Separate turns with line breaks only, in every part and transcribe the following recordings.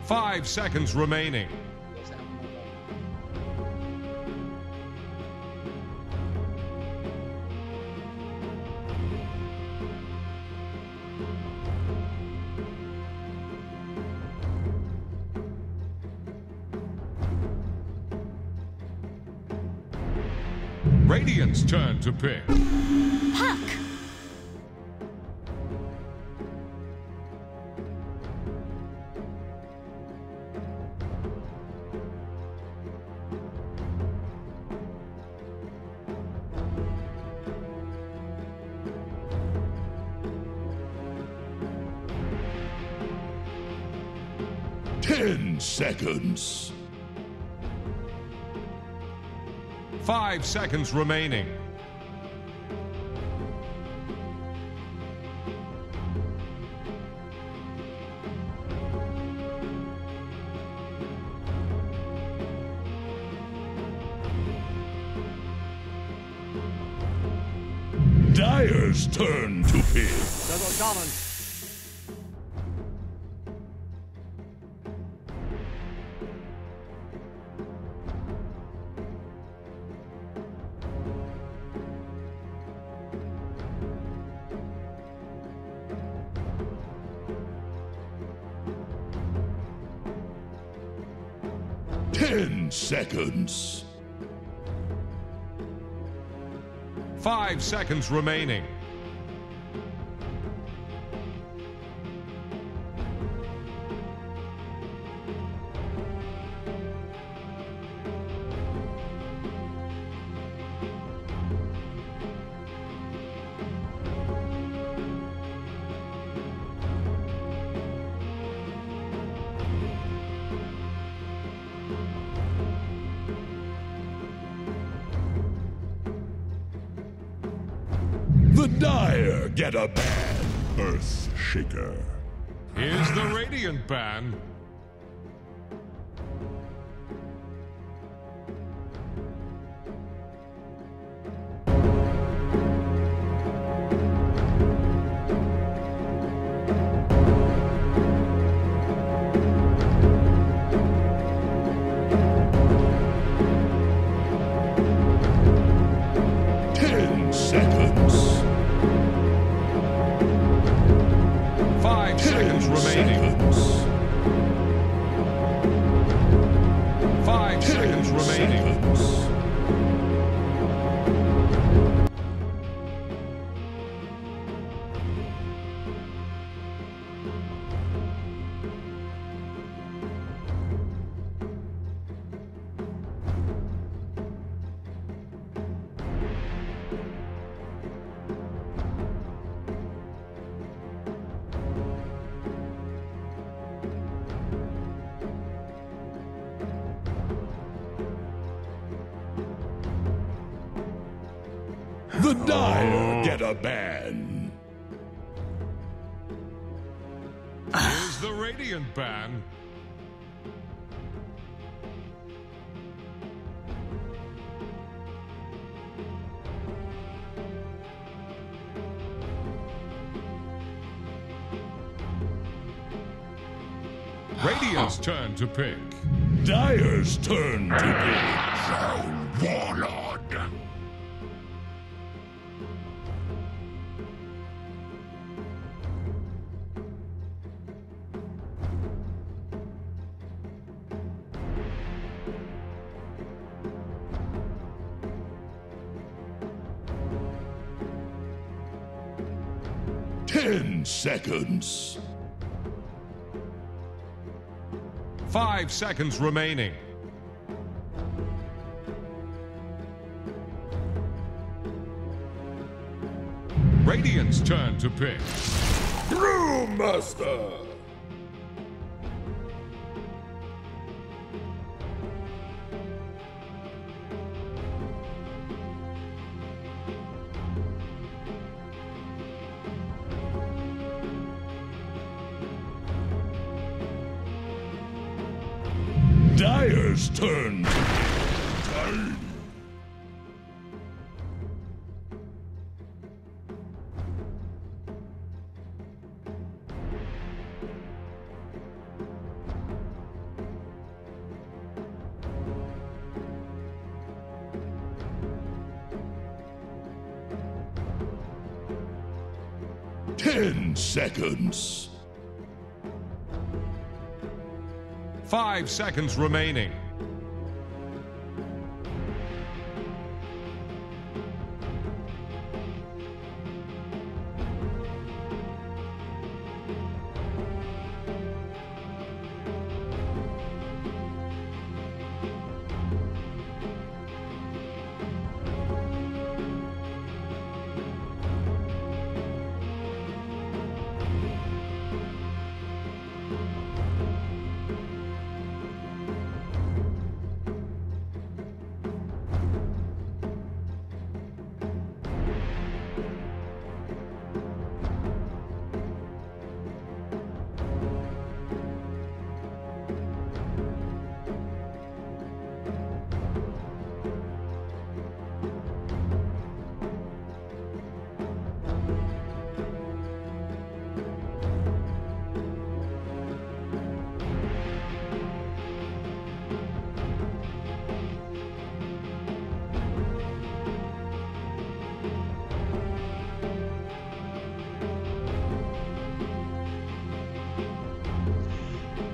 5 seconds remaining. 'Radiant's turn to pick.
Puck!
Ten seconds.
5 seconds remaining.
Dyer's turn to pick. Ten seconds.
5 seconds remaining.
The Dyer get a ban. Earth Shaker.
Here's the Radiant ban.
Seconds.
5 seconds remaining. 5 seconds remaining.
The Dyer get a ban.
Here's the Radiant ban. Radiant's turn to pick.
Dyer's turn to pick. Warlord. 10 seconds.
5 seconds remaining. Radiant's turn to pick.
Brewmaster. Dyer's turn. 10 seconds.
5 seconds remaining.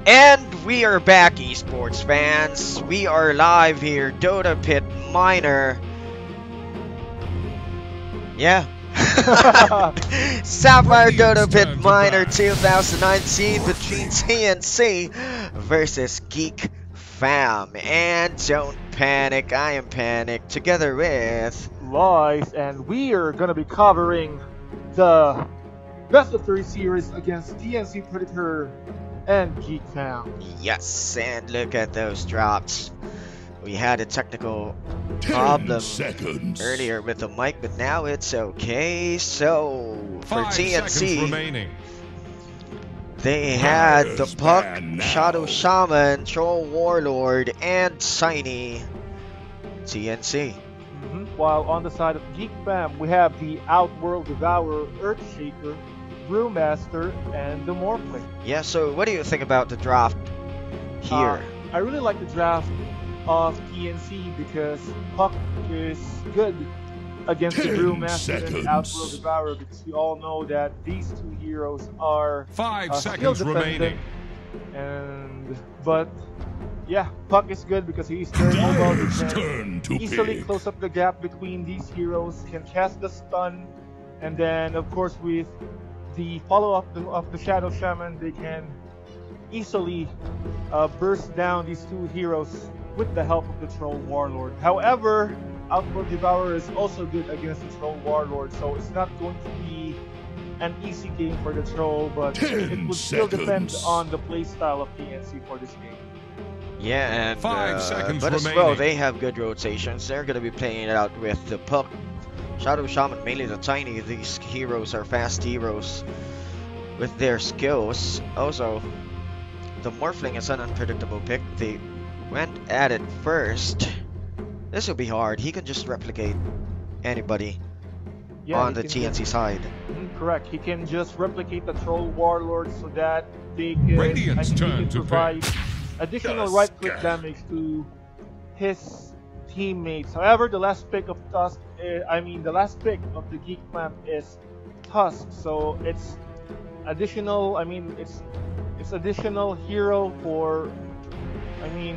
And we are back, esports fans. We are live here, Dota Pit Minor. Yeah. Sapphire Dota Pit Minor 2019 between TNC versus GEEK Fam. And don't panic, I am Panic, together with
Lois, and we are gonna be covering the best of 3 series against TNC Predator and GEEK Fam.
Yes, and look at those drops. We had a technical
10
problem
seconds.
earlier with the mic, but now it's okay. So for
5 seconds
TNC,
remaining.
they had the
Players
Puck,
ban now.
Shadow Shaman, Troll Warlord, and Tiny TNC.
While on the side of GEEK Fam, we have the Outworld Devourer, Earthshaker, Brewmaster, and the Morphling.
Yeah, so what do you think about the draft here?
I really like the draft of TNC because Puck is good against the
10
Brewmaster and the
seconds.
Outworld Devourer, because we all know that these two heroes are
5
skill
seconds remaining.
dependent. But yeah, Puck is good because he's very mobile. He
Dyer's
can
turn to
easily
pick.
close up the gap between these heroes, can cast the stun, and then of course with the follow-up of the Shadow Shaman, they can easily burst down these two heroes with the help of the Troll Warlord. However, Outworld Devourer is also good against the Troll Warlord, so it's not going to be an easy game for the Troll, but
10
it would still depend
seconds.
on the playstyle of TNC for this game.
Yeah, and
5 seconds
but as well,
remaining.
they have good rotations. They're gonna be playing it out with the Puck, Shadow Shaman, mainly the Tiny. These heroes are fast heroes with their skills. Also, the Morphling is an unpredictable pick. They went at it first. This will be hard. He can just replicate anybody on the
he can
TNC side.
correct. He can just replicate the Troll Warlord so that they can,
Radiant's
he
turn
can
to
provide additional
Tusk.
right-click damage to his teammates. However, the last pick of Tusk, the last pick of the GEEK Fam is Tusk, so it's additional. It's additional hero for,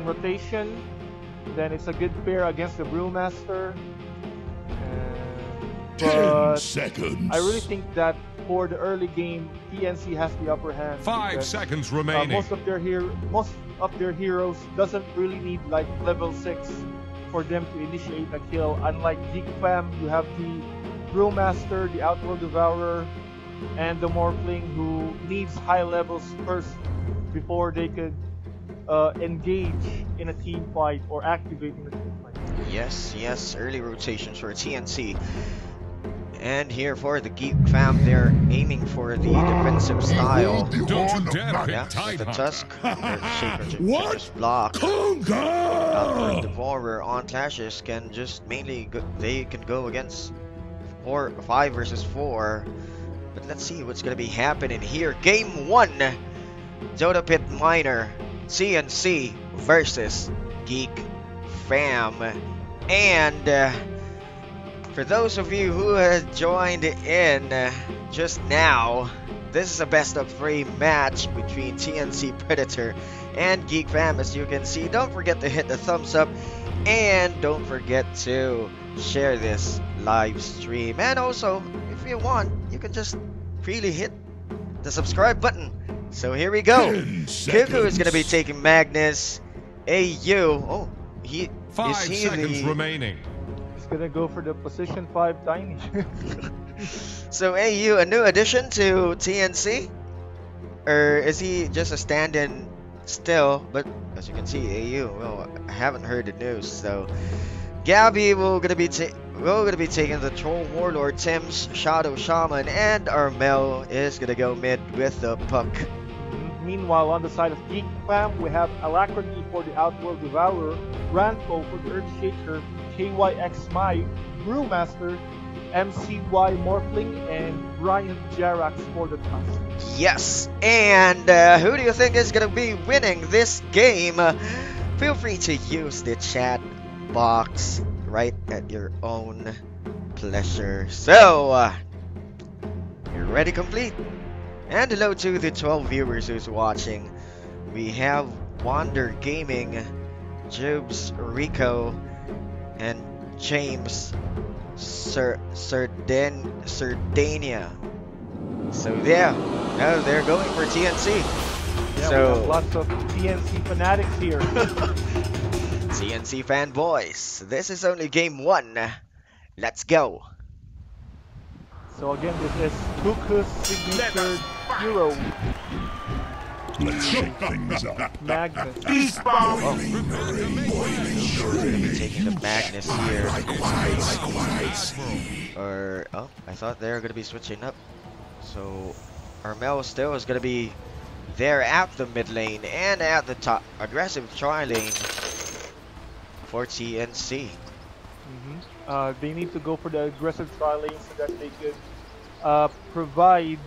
rotation. Then it's a good pair against the Brewmaster.
10
But
seconds.
I really think that for the early game, TNC has the upper hand.
5
because,
seconds remaining.
most of their heroes doesn't really need like level 6 for them to initiate a kill. Unlike GEEK Fam, you have the Brewmaster, the Outworld Devourer, and the Morphling, who needs high levels first before they could engage in a team fight or activate in a team fight.
Yes, early rotations for TNC. And here for the GEEK Fam, they're aiming for the defensive style.
The
Don't
horn
you
of
dare
night.
pick
Yeah,
Tide
with the
Hunter.
Tusk, Shaker
What?
just block.
Conga!
Outward Devourer on clashes can just mainly they can go against 5 versus 4. But let's see what's gonna be happening here. Game 1, Dota Pit Minor, TNC versus GEEK Fam, and For those of you who have joined in just now, this is a best of 3 match between TNC Predator and Geek Fam. As you can see, don't forget to hit the thumbs up and don't forget to share this live stream. And also, if you want, you can just freely hit the subscribe button. So here we go. Cuckoo is going to be taking Magnus. AU. Oh, he
5 seconds remaining.
He's gonna go for the position 5 tiny.
So AU, a new addition to TNC? Or is he just a stand-in still? But as you can see, AU, well, I haven't heard the news. So Gabby will gonna be taking the Troll Warlord, Tim's Shadow Shaman, and Armel is gonna go mid with the puck.
Meanwhile, on the side of Geek Fam, we have Alacrity for the Outworld Devourer, Ranko for the Earthshaker, KYX Brewmaster, MCY Morphling, and Brian Jarax for the Tusk.
Yes, and who do you think is going to be winning this game? Feel free to use the chat box right at your own pleasure. So, you're ready, complete? And hello to the 12 viewers who's watching. We have Wander Gaming, Jubes Rico, and James Sardania. So yeah, they're going for TNC.
Yeah,
so
we have lots of TNC fanatics here.
TNC fanboys. This is only game 1. Let's go.
So again, this is Cuckoo's signature hero.
Let's shake things up.
Magnus.
He's gonna be taking the Magnus here. Or oh, I thought they were gonna be switching up. So Armel still is gonna be there at the mid lane and at the top. Aggressive tri lane for TNC.
They need to go for the aggressive tri lane so that they could provide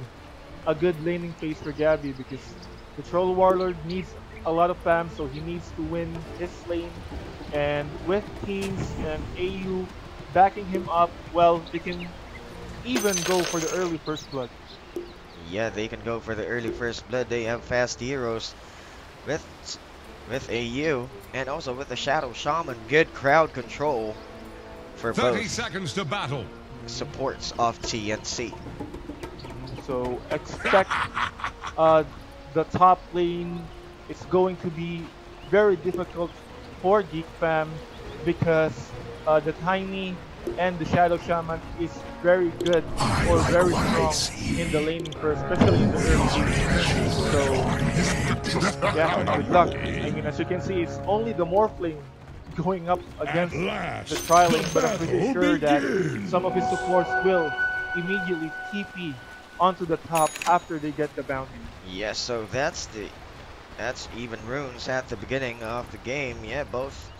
a good laning phase for Gabby, because the Troll Warlord needs a lot of fam, so he needs to win his lane. And with teams and AU backing him up, well, they can even go for the early first blood.
Yeah, they can go for the early first blood. They have fast heroes with AU and also with the Shadow Shaman. Good crowd control for
30
both
seconds to battle.
supports of TNC.
So expect the top lane. It's going to be very difficult for Geek Fam because the Tiny and the Shadow Shaman is very good or very strong in the laning first, especially in the early game. So yeah, good luck. I mean, as you can see, it's only the Morphling going up against the tri-lane, but I'm pretty sure that some of his supports will immediately TP onto the top after they get the bounty.
Yeah, so that's even runes at the beginning of the game. Yeah, both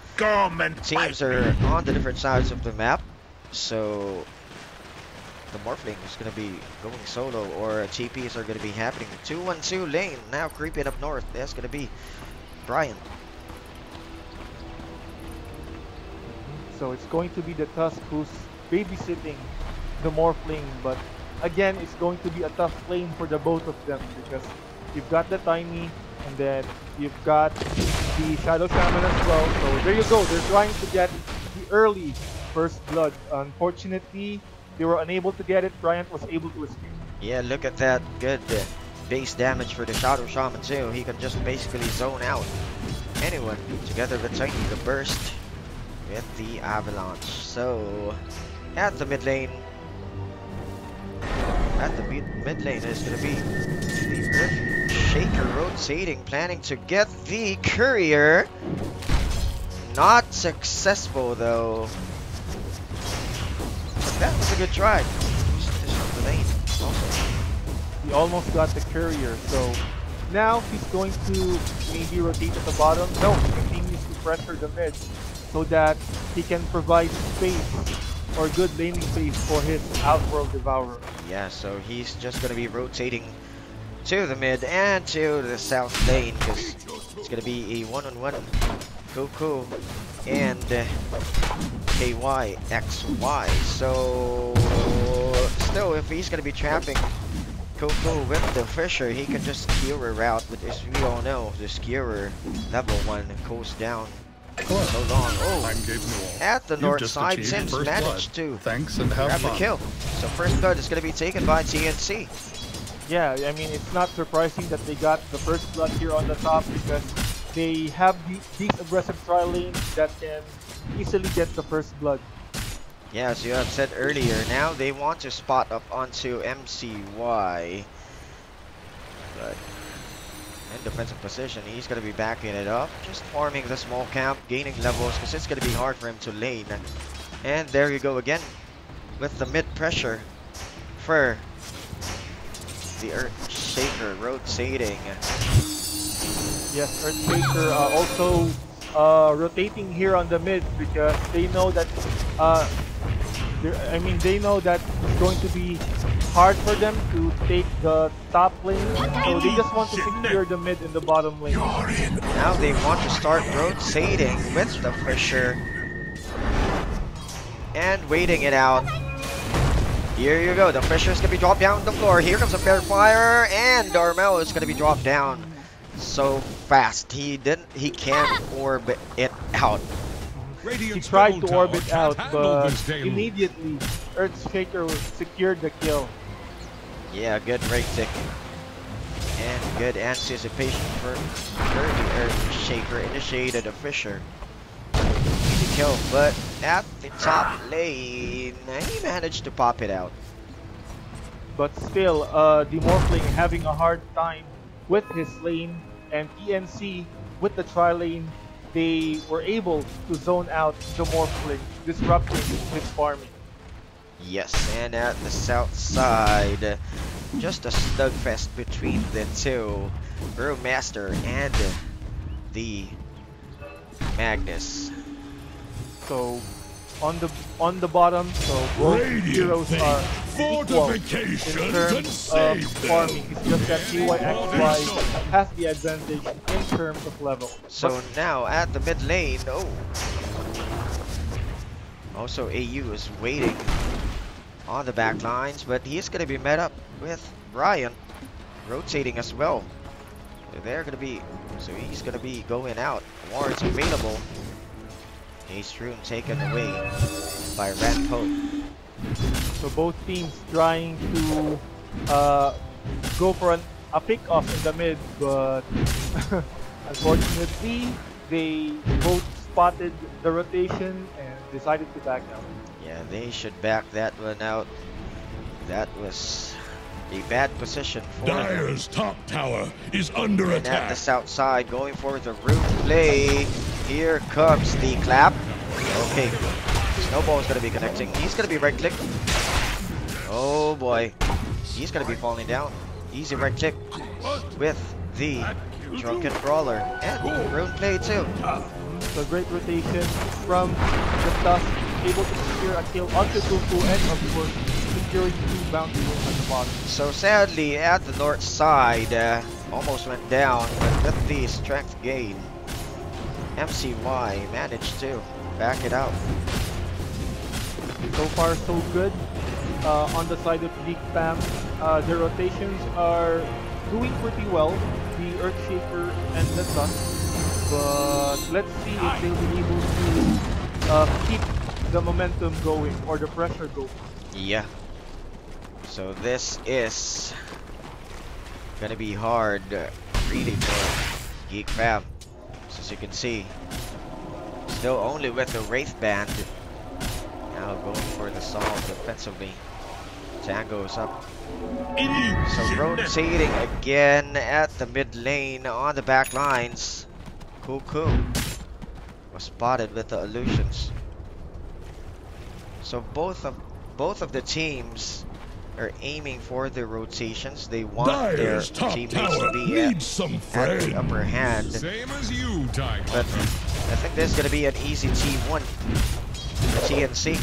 teams are on the different sides of the map. So the Morphling is going to be going solo, or TPs are going to be happening. 2-1-2 lane now creeping up north. That's going to be Brian.
So it's going to be the Tusk who's babysitting the Morphling, but again, it's going to be a tough lane for the both of them because you've got the Tiny and then you've got the Shadow Shaman as well. So there you go. They're trying to get the early first blood. Unfortunately, they were unable to get it. Bryant was able to escape.
Yeah, look at that good base damage for the Shadow Shaman too. He can just basically zone out anyone. Together with Tiny, the burst with the Avalanche. So at the mid lane, is going to be the Earth Shaker rotating, planning to get the Courier. Not successful though. That was a good try. The lane also.
He almost got the Courier, so now he's going to maybe rotate at the bottom. No, he continues to pressure the mid so that he can provide space or good laning space for his Outworld Devourer.
Yeah, so he's just going to be rotating to the mid and to the south lane because it's going to be a one-on-one Goku and KYXY. So still, if he's gonna be trapping Goku with the Fisher, he can just skewer out. But as we all know, the skewer level 1 goes down so long. Oh, at the north side, Sims managed to grab the kill. So first blood is gonna be taken by TNC.
Yeah, I mean, it's not surprising that they got the first blood here on the top because they have these aggressive tri lanes that can easily get the first blood.
Yeah, as you have said earlier, now they want to spot up onto MCY. But in defensive position, he's going to be backing it up, just farming the small camp, gaining levels, because it's going to be hard for him to lane. And there you go again, with the mid pressure for the Earthshaker rotating.
Yes, Earthshaker also rotating here on the mid because they know that they know that it's going to be hard for them to take the top lane, so they just want to secure the mid and the bottom lane.
Now they want to start rotating with the Fisher and waiting it out. Here you go, the Fisher's gonna be dropped down the floor. Here comes a fair fire, and Darmel is gonna be dropped down so fast. He can't orbit it out.
He tried to orbit out, but immediately Earthshaker secured the kill.
Yeah, good right tick. And good anticipation for the Earthshaker. Initiated a Fisher. Easy kill, but at the top lane, he managed to pop it out.
But still, the Morphling having a hard time with his lane, and TNC with the tri lane, they were able to zone out the Morphling, disrupting his farming.
Yes, and at the south side, just a slugfest between the two, Brewmaster and the Magnus.
So on the bottom, so both heroes are equal in terms of farming. It's just that KYXY has the advantage in terms of level.
So now at the mid lane, also AU is waiting on the back lines, but he's going to be met up with Brian rotating as well. So he's going to be going out. Wards available. Ace Rune taken away by Red Pope.
So both teams trying to go for a pick-off in the mid, but unfortunately they both spotted the rotation and decided to back out.
Yeah, they should back that one out. That was a bad position for
Dire's top tower is under
and
attack.
at the south side, going for the root play. Here comes the clap. Okay, Snowball is going to be connecting. He's going to be right click. Oh boy, he's going to be falling down. Easy right click with the Drunken Brawler and root play too.
So great rotation from the Tusk, able to secure a kill onto Goku and of course securing 2 bounty runes at the bottom.
So sadly at the north side, almost went down, but with the strength gain, MCY managed to back it out.
So far so good on the side of GEEK fam. Their rotations are doing pretty well, the Earthshaker and the Tusk. But let's see if they'll be able to keep the momentum going or the pressure going.
Yeah. So this is gonna be hard really for GEEK fam. So as you can see, still only with the Wraith Band. Now going for the solve defensively. Tango's up. So rotating again at the mid lane on the back lines. Goku was spotted with the illusions. So both of the teams are aiming for the rotations. They want their teammates to be at the upper hand.
Same as you, Tiger.
But I think there's gonna be an easy T1. TNC.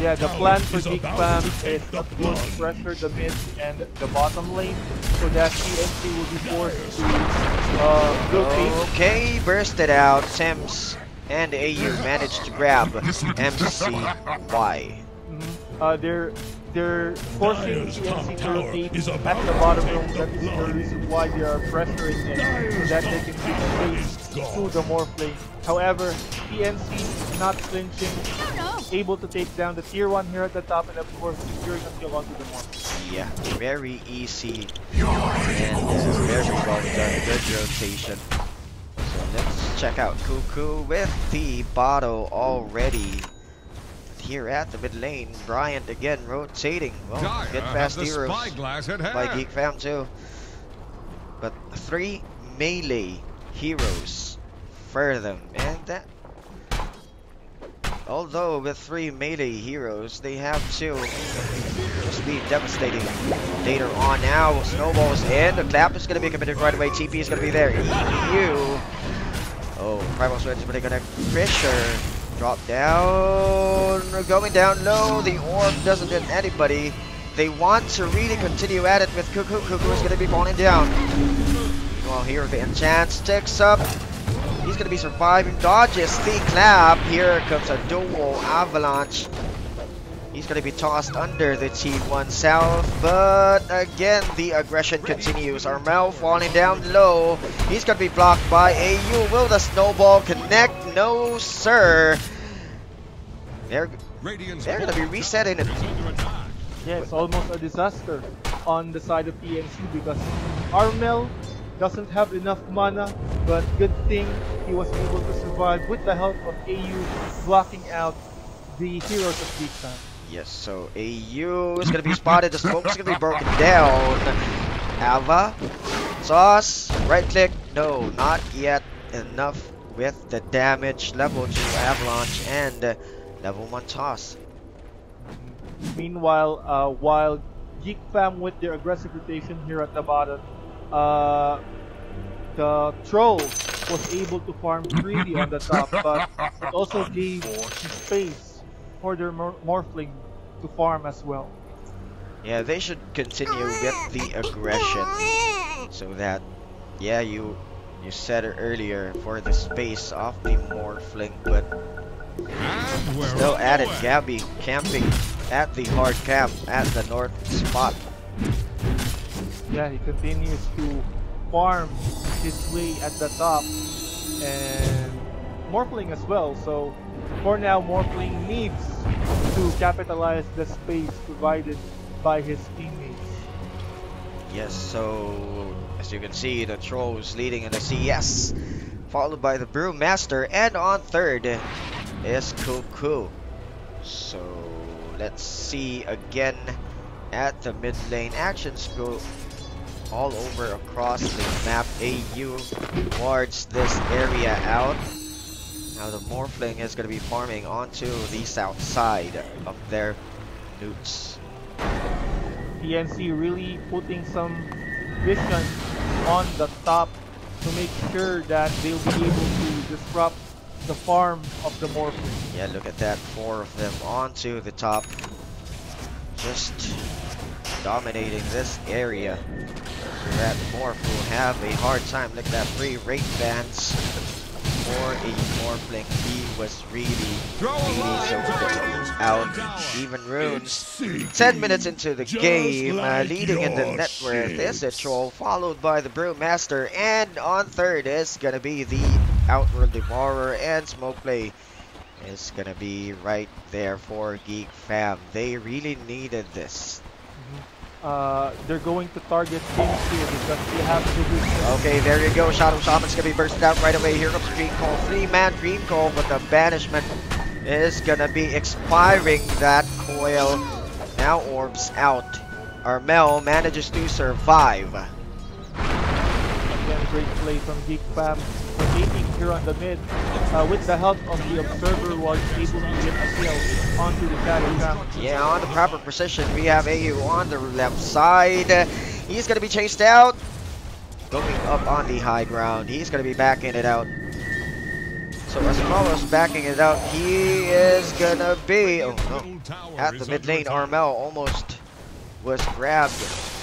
Yeah, the plan for GEEK is of course pressure the mid and the bottom lane so that TNC will be forced to rotate.
Okay, bursted out. Sims and AU managed to grab MCY.
They're forcing TNC to rotate at the bottom lane. That is the reason why they are pressuring it so that they can keep space to the morph lane. However, TNC not flinching, able to take down the tier 1 here at the top and of course securing a kill onto the morph.
Yeah, very easy and very well done. Good rotation. So let's check out Cuckoo with the bottle already. Here at the mid lane, Bryant again rotating. Well, good fast heroes by GeekFam too. But 3 melee heroes for them, and that. Although with 3 melee heroes, they have to just be devastating later on. Now snowballs in. The clap is gonna be committed right away. TP is gonna be there. EU. Oh, Primal Switch is gonna pressure. Drop down, going down low. The orb doesn't hit anybody. They want to really continue at it with Cuckoo. Cuckoo is going to be falling down. Meanwhile, here the enchant sticks up. He's going to be surviving. Dodges the clap. Here comes a dual avalanche. He's going to be tossed under the T1 South, but again the aggression continues. Armel falling down low. He's going to be blocked by AU. Will the snowball connect? No, sir. They're going to be resetting it.
Yeah, it's almost a disaster on the side of TNC because Armel doesn't have enough mana, but good thing he was able to survive with the help of AU blocking out the heroes of GeekFam.
Yes, so AU is going to be spotted. The smoke is going to be broken down. Ava, Sauce, right click. No, not yet enough with the damage. Level 2 Avalanche and level 1 Toss.
Meanwhile, while GeekFam with their aggressive rotation here at the bottom, the Troll was able to farm freely on the top, but it also gave space for their Morphling to farm as well.
Yeah, they should continue with the aggression so that, yeah, you said it earlier, for the space of the Morphling, but still at it. Gabby camping at the hard camp at the north spot.
Yeah, he continues to farm his way at the top and Morphling as well. So for now, Morphling needs to capitalize the space provided by his teammates.
Yes, so as you can see, the Troll is leading in the CS, followed by the Brewmaster, and on third is Cuckoo. So let's see again at the mid lane. Actions go all over across the map. AU towards this area out. Now the Morphling is going to be farming onto the south side of their newts.
TNC really putting some vision on the top to make sure that they'll be able to disrupt the farm of the Morphling.
Yeah, look at that, 4 of them onto the top, just dominating this area. So that Morph will have a hard time. Look at that, 3 rate bans for a Morphling. He was really so good out. Even runes. 10 minutes into the game, leading in the net worth is a Troll, followed by the Brewmaster, and on third is gonna be the Outworld Devourer, and Smoke Play is gonna be right there for GeekFam. They really needed this.
They're going to target Kings here because they have to do.
Okay, there you go. Shadow Shaman's gonna be bursted out right away. Here comes Dream Call. 3-man Dream Call, but the banishment is gonna be expiring that coil. Now Orbs out. Armel manages to survive.
Again, great play from GeekFam. Rotating here on the mid with the help of the Observer, was able to get a kill onto the Shadow Shaman.
Yeah, on the proper precision, we have AU on the left side. He's gonna be chased out. Going up on the high ground. He's gonna be backing it out. So as Carlos backing it out, he is gonna be at the mid lane. Armel almost was grabbed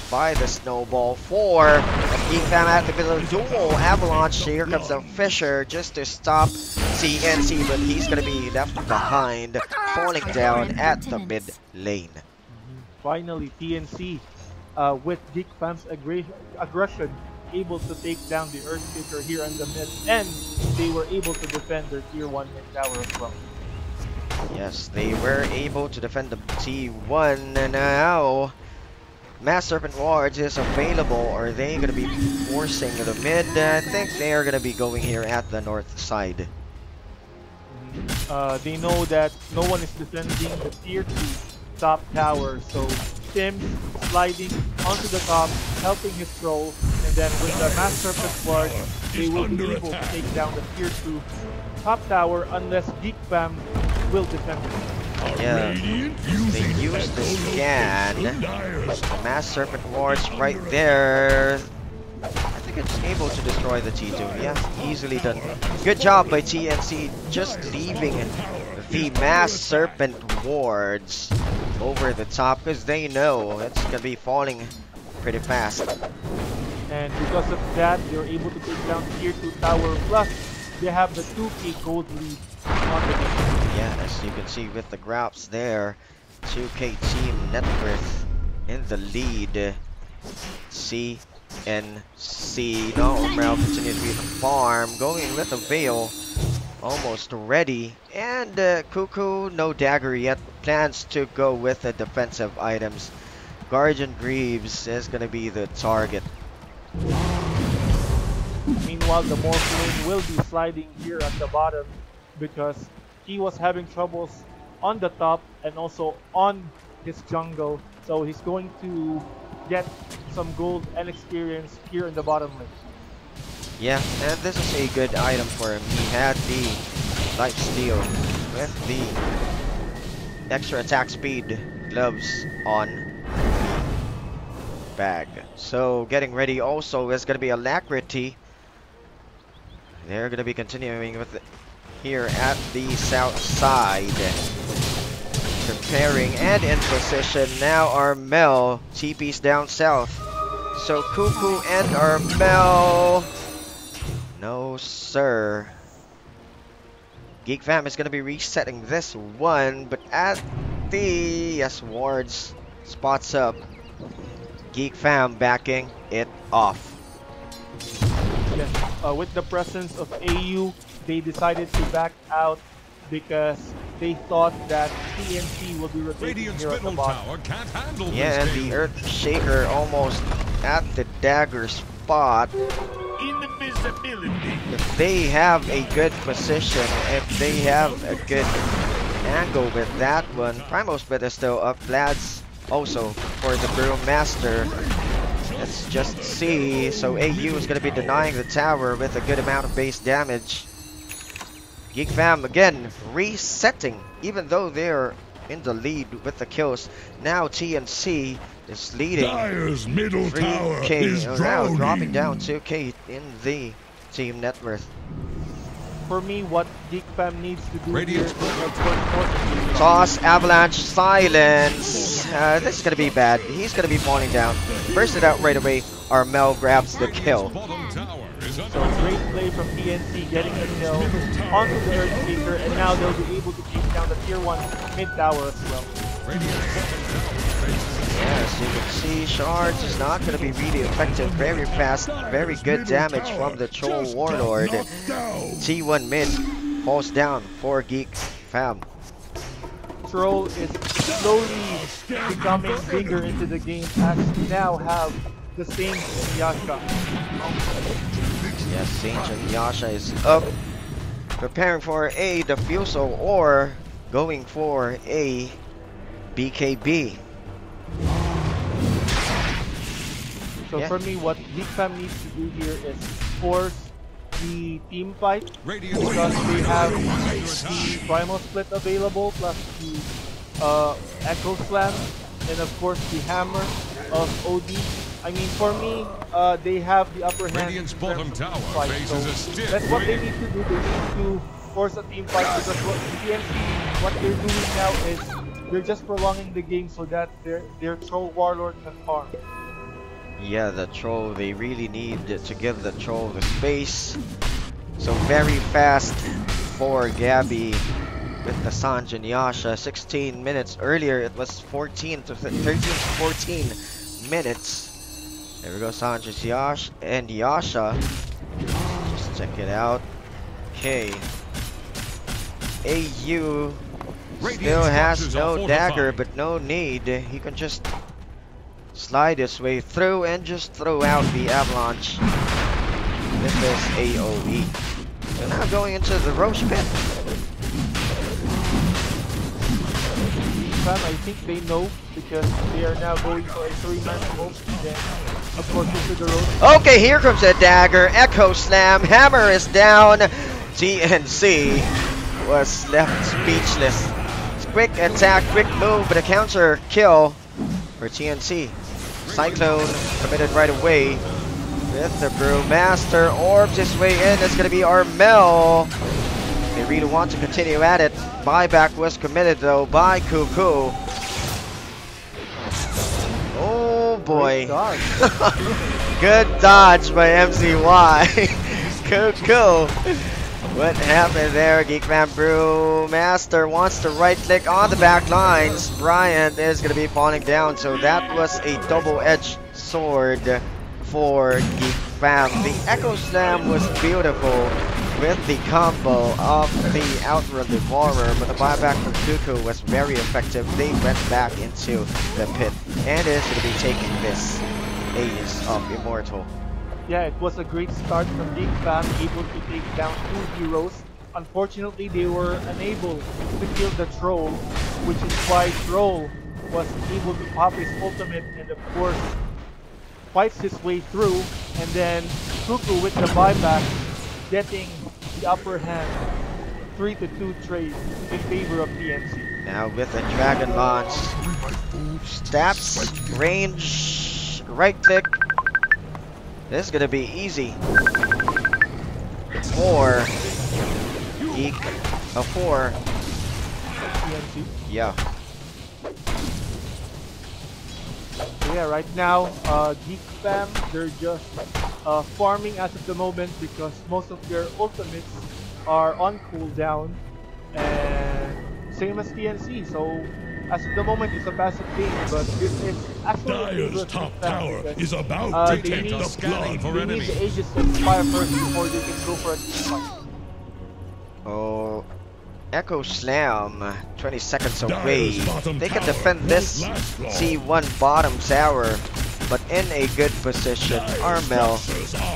by the snowball for GEEK Fam at the middle of the duel. Avalanche, here comes the Fisher just to stop TNC, but he's gonna be left behind, falling down at the mid lane.
Finally, TNC with GEEK Fam's aggression able to take down the Earthshaker here in the mid, and they were able to defend their tier 1 mid tower as well.
Yes, they were able to defend the T1, and now Mass Serpent Wards is available. Are they going to be forcing the mid? I think they are going to be going here at the north side.
They know that no one is defending the tier 2 top tower, so Tim's sliding onto the top, helping his role, and then with the Mass Serpent Ward, they will be able to take down the tier 2 top tower unless GEEK Fam will defend it.
Yeah, they used the scan. Mass Serpent Wards right there. I think it's able to destroy the T2. Yeah, easily done. Good job by TNC, just leaving the Mass Serpent Wards over the top because they know it's gonna be falling pretty fast.
And because of that, they're able to take down tier 2 tower. Plus, they have the 2k gold lead on the game.
Yeah, as you can see with the graphs there, 2k team net worth in the lead. CNC. No, Umbrella continues to be the farm, going with a Veil, almost ready. And Cuckoo, no dagger yet, plans to go with the defensive items. Guardian Greaves is going to be the target.
Meanwhile, the Morph lane will be sliding here at the bottom because he was having troubles on the top and also on his jungle. So he's going to get some gold and experience here in the bottom lane.
Yeah, and this is a good item for him. He had the life steal with the extra attack speed gloves on the bag. So getting ready also is going to be Alacrity. They're going to be continuing with it here at the south side. Preparing and in position. Now Armel TP's down south. So Cuckoo and Armel. No sir. GEEK Fam is going to be resetting this one, but at the wards spots up. GEEK Fam backing it off.
Yes, with the presence of AU, they decided to back out because they thought that TNC will be rotating here at the bottom.
Yeah, and the Earthshaker almost at the dagger spot. If they have a good position, if they have a good angle with that one, Primosbit is still up. Vlad's also for the Brewmaster. Let's just see. So AU is going to be denying the tower with a good amount of base damage. GEEK Fam again resetting, even though they're in the lead with the kills. Now TNC is leading.
Dire's middle tower
3k,
is
now
drowning.
dropping down 2k in the team net worth.
For me, what GEEK Fam needs to do here is
Toss, Avalanche, Silence. This is going to be bad. He's going to be falling down. Burst it out right away. Armel grabs the kill.
So great play from TNC getting the kill onto the Earthshaker, and now they'll be able to take down the tier 1 mid tower as well.
Yes, you can see Shards is not going to be really effective. Very fast, very good damage from the Troll Warlord. T1 mid falls down for GEEK Fam.
Troll is slowly becoming bigger into the game as we now have the Saint and Yasha.
Yes, Saint and Yasha is up, preparing for a Diffusal or going for a BKB.
So for me, what GEEK Fam needs to do here is force the team fight because they have the Primal Split available plus the Echo Slam and of course the Hammer of OD. I mean, for me, they have the upper hand in terms of fight. So that's what they need to do. They need to force a team fight because what TNC, what they're doing now is they're just prolonging the game so that their troll warlord can farm.
Yeah, the troll, they really need to give the troll the space. So very fast for Gabby with the Sanj and Yasha. 16 minutes earlier, it was 13 to 14 minutes. There we go, Sanj and Yasha. Just check it out. Okay. AU still has no dagger, but no need. He can just slide his way through and just throw out the avalanche with this AoE. So now going into the Roche pit.
I think they know because they are now going for a 3-man smoke. Then, of course, into the road.
Okay, here comes a dagger. Echo Slam. Hammer is down. TNC was left speechless. Quick attack, quick move, but a counter kill for TNC. Cyclone committed right away with the Brewmaster. Orbs his way in. It's going to be Armel. They really want to continue at it. Buyback was committed though by Cuckoo. Oh boy. Good dodge by MCY. Cuckoo. What happened there? Geek Fan Brewmaster wants to right click on the back lines. Bryant is going to be falling down. So that was a double-edged sword for Geek Fam. The Echo Slam was beautiful with the combo of the Outrun Devourer, but the buyback from Cuckoo was very effective. They went back into the pit and is going to be taking this Ace of Immortal.
Yeah, it was a great start from Geek Fam, able to take down 2 heroes. Unfortunately, they were unable to kill the Troll, which is why Troll was able to pop his ultimate and of course fights his way through, and then Cuckoo with the buyback getting the upper hand. 3-2 trade in favor of TNC.
Now with a Dragon Launch, stats, range, right click. This is gonna be easy for Geek. A 4.
TNC.
Yeah.
So yeah, right now, Geek Fam, they're just farming as of the moment because most of their ultimates are on cooldown, and same as TNC. So as of the moment, it's a passive game, but this is actually
Dire's top tower is about to take the flood.
They need the Aegis to expire first before they can go for a team fight.
Oh, Echo Slam, 20 seconds away. They can defend this C1 bottom tower, but in a good position. Armel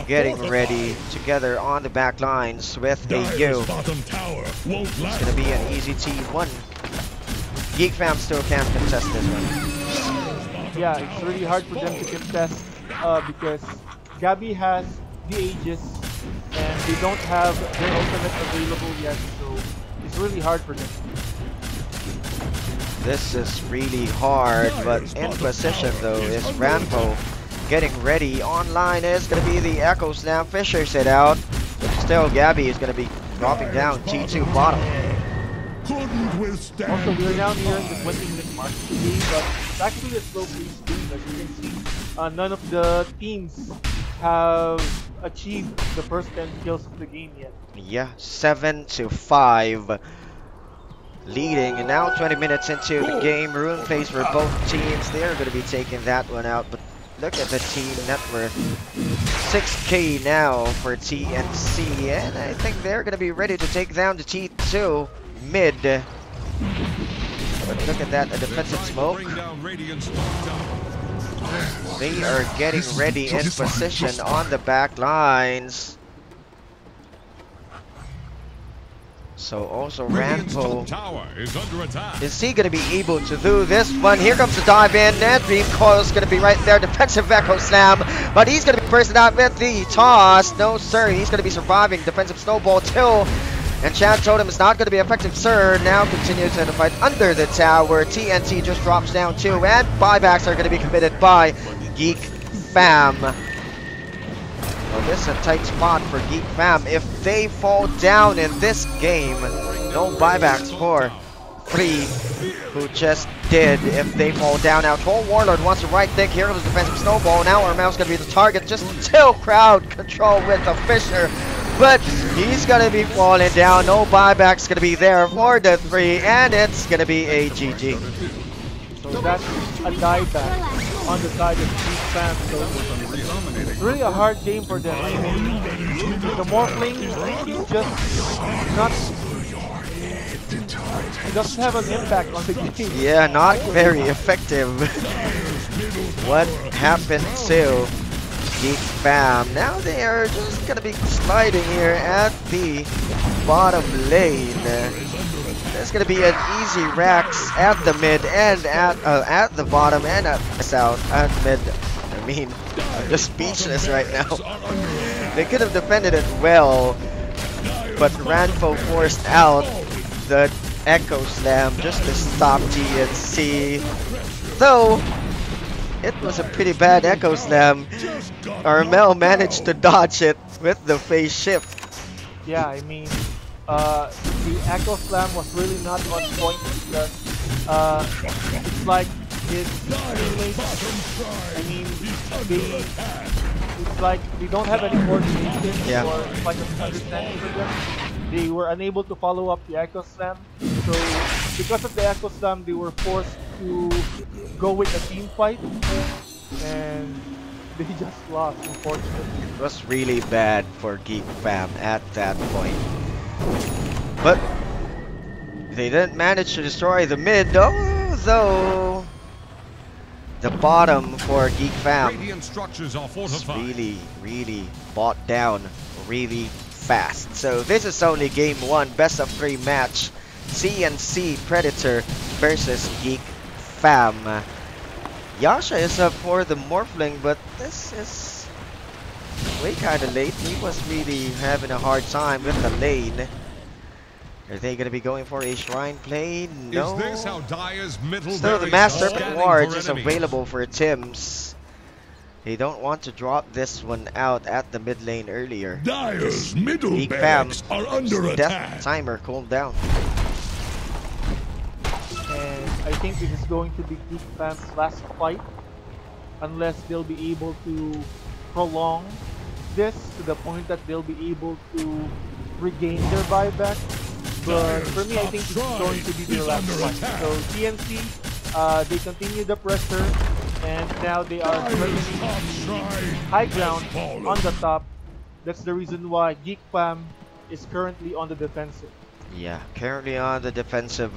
getting ready together on the back lines with a U. It's gonna be an easy T1. Geek Fam still can't contest this one.
Yeah, it's really hard for them to contest because Gabby has the Aegis and they don't have their ultimate available yet, so it's really hard for them.
This is really hard, but in position though is Rambo getting ready. Online is going to be the Echo Slam. Fishers it out. Still, Gabby is going to be dropping down T2 bottom.
Also, we're now nearing the 20-minute mark of the game, but it's actually a slow-paced game. As you can see, none of the teams have achieved the first 10 kills of the game yet.
Yeah, 7-5. Leading, and now 20 minutes into the game. Rune plays for both teams. They're going to be taking that one out, but look at the team net worth. 6k now for TNC, and I think they're going to be ready to take down the T2 mid. But look at that, a defensive smoke. They are getting ready in position on the back lines. So also Rambo, is he going to be able to do this one? Here comes the dive in, and Dream Coil's going to be right there. Defensive Echo Slam, but he's going to be bursting out with the toss. No sir, he's going to be surviving. Defensive Snowball till, and Chad Totem is not going to be effective sir. Now continues in the fight under the tower. TNC just drops down too, and buybacks are going to be committed by Geek Fam. Well, this is a tight spot for Geek Fam. If they fall down in this game, no buybacks for 3, who just did. If they fall down now, Troll Warlord wants to right click. Here comes the defensive snowball. Now Armel's gonna be the target. Just still crowd control with the Fisher, but he's gonna be falling down. No buybacks gonna be there for the 3, and it's gonna be a GG.
So that's a dieback on the side of Geek Fam. So it's really a hard game for them. I mean, the Morphling just not. It doesn't have an impact on the game.
Yeah, not very effective. What happened to Geek Fam? Now they are just gonna be sliding here at the bottom lane. There's gonna be an easy racks at the mid and at the bottom and at south at mid. I mean, I'm just speechless right now. They could have defended it well, but Ranfo forced out the Echo Slam just to stop TNC. Though it was a pretty bad Echo Slam, Armel managed to dodge it with the phase shift.
Yeah, I mean, the Echo Slam was really not on point because it's like his teammates, I mean, it's like they don't have any coordination or it's like a misunderstanding for them. They were unable to follow up the Echo Slam, so because of the Echo Slam, they were forced to go with a team fight, and they just lost, unfortunately.
It was really bad for Geek Fam at that point. But they didn't manage to destroy the mid, though the bottom for Geek Fam is really bought down really fast. So this is only game 1, best of 3 match. TNC Predator versus Geek Fam. Yasha is up for the Morphling, but this is way kinda late. He was really having a hard time with the lane. Are they gonna be going for a shrine play? No.
Is this how Dire's middle
Still, the Mass Serpent Wards is available for Tims. They don't want to drop this one out at the mid lane earlier.
Dire's middle
Geek
barracks
Fam
are under
death
attack.
timer cooled down.
And I think this is going to be Geek Fam's last fight, unless they'll be able to prolong this to the point that they'll be able to regain their buyback. But for me, I think this is going to be their last fight. So TNC, they continue the pressure, and now they are threatening the high ground on the top. That's the reason why Geek Fam is currently on the defensive.
Yeah, currently on the defensive.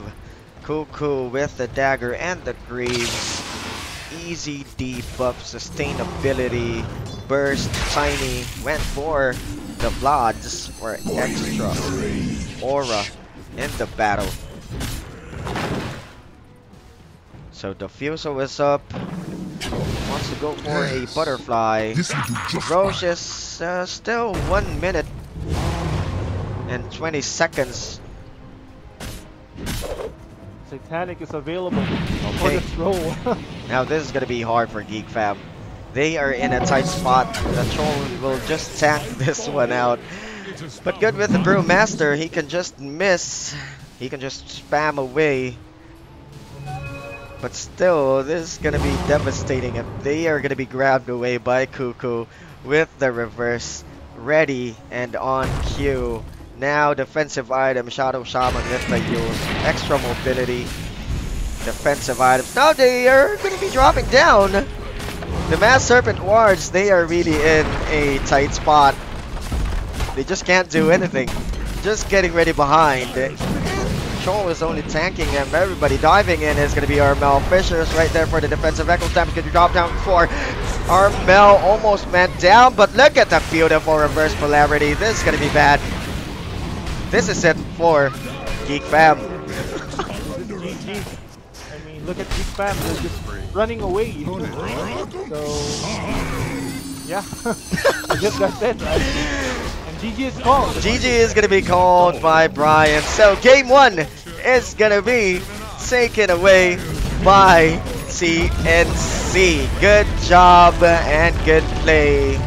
Cuckoo with the dagger and the greaves. Easy debuff, sustainability, burst, tiny, went for the Bloods for extra aura in the battle. So Diffusal is up. Wants to go for a butterfly. Roche is still 1 minute and 20 seconds.
Satanic is available for this role.
Now this is gonna be hard for Geek Fam. They are in a tight spot. The Troll will just tank this one out. But good with the Brewmaster, he can just miss. He can just spam away. But still, this is gonna be devastating if they are gonna be grabbed away by Cuckoo with the reverse ready and on cue. Now defensive item, Shadow Shaman with the use, extra mobility, defensive items. Now they are going to be dropping down. The Mass Serpent Wards, they are really in a tight spot. They just can't do anything. Just getting ready behind. Troll is only tanking him. Everybody diving in is going to be Armel. Fisher's right there for the defensive echo stamp. Could you drop down before Armel almost went down, but look at the beautiful reverse polarity. This is going to be bad. This is it for Geek Fam.
GG. I mean, look at Geek Fam. They're just running away. So, yeah. I guess that's it, right? And GG is called.
GG is going to be called by Brian. So, game 1 is going to be taken away by TNC. Good job and good play.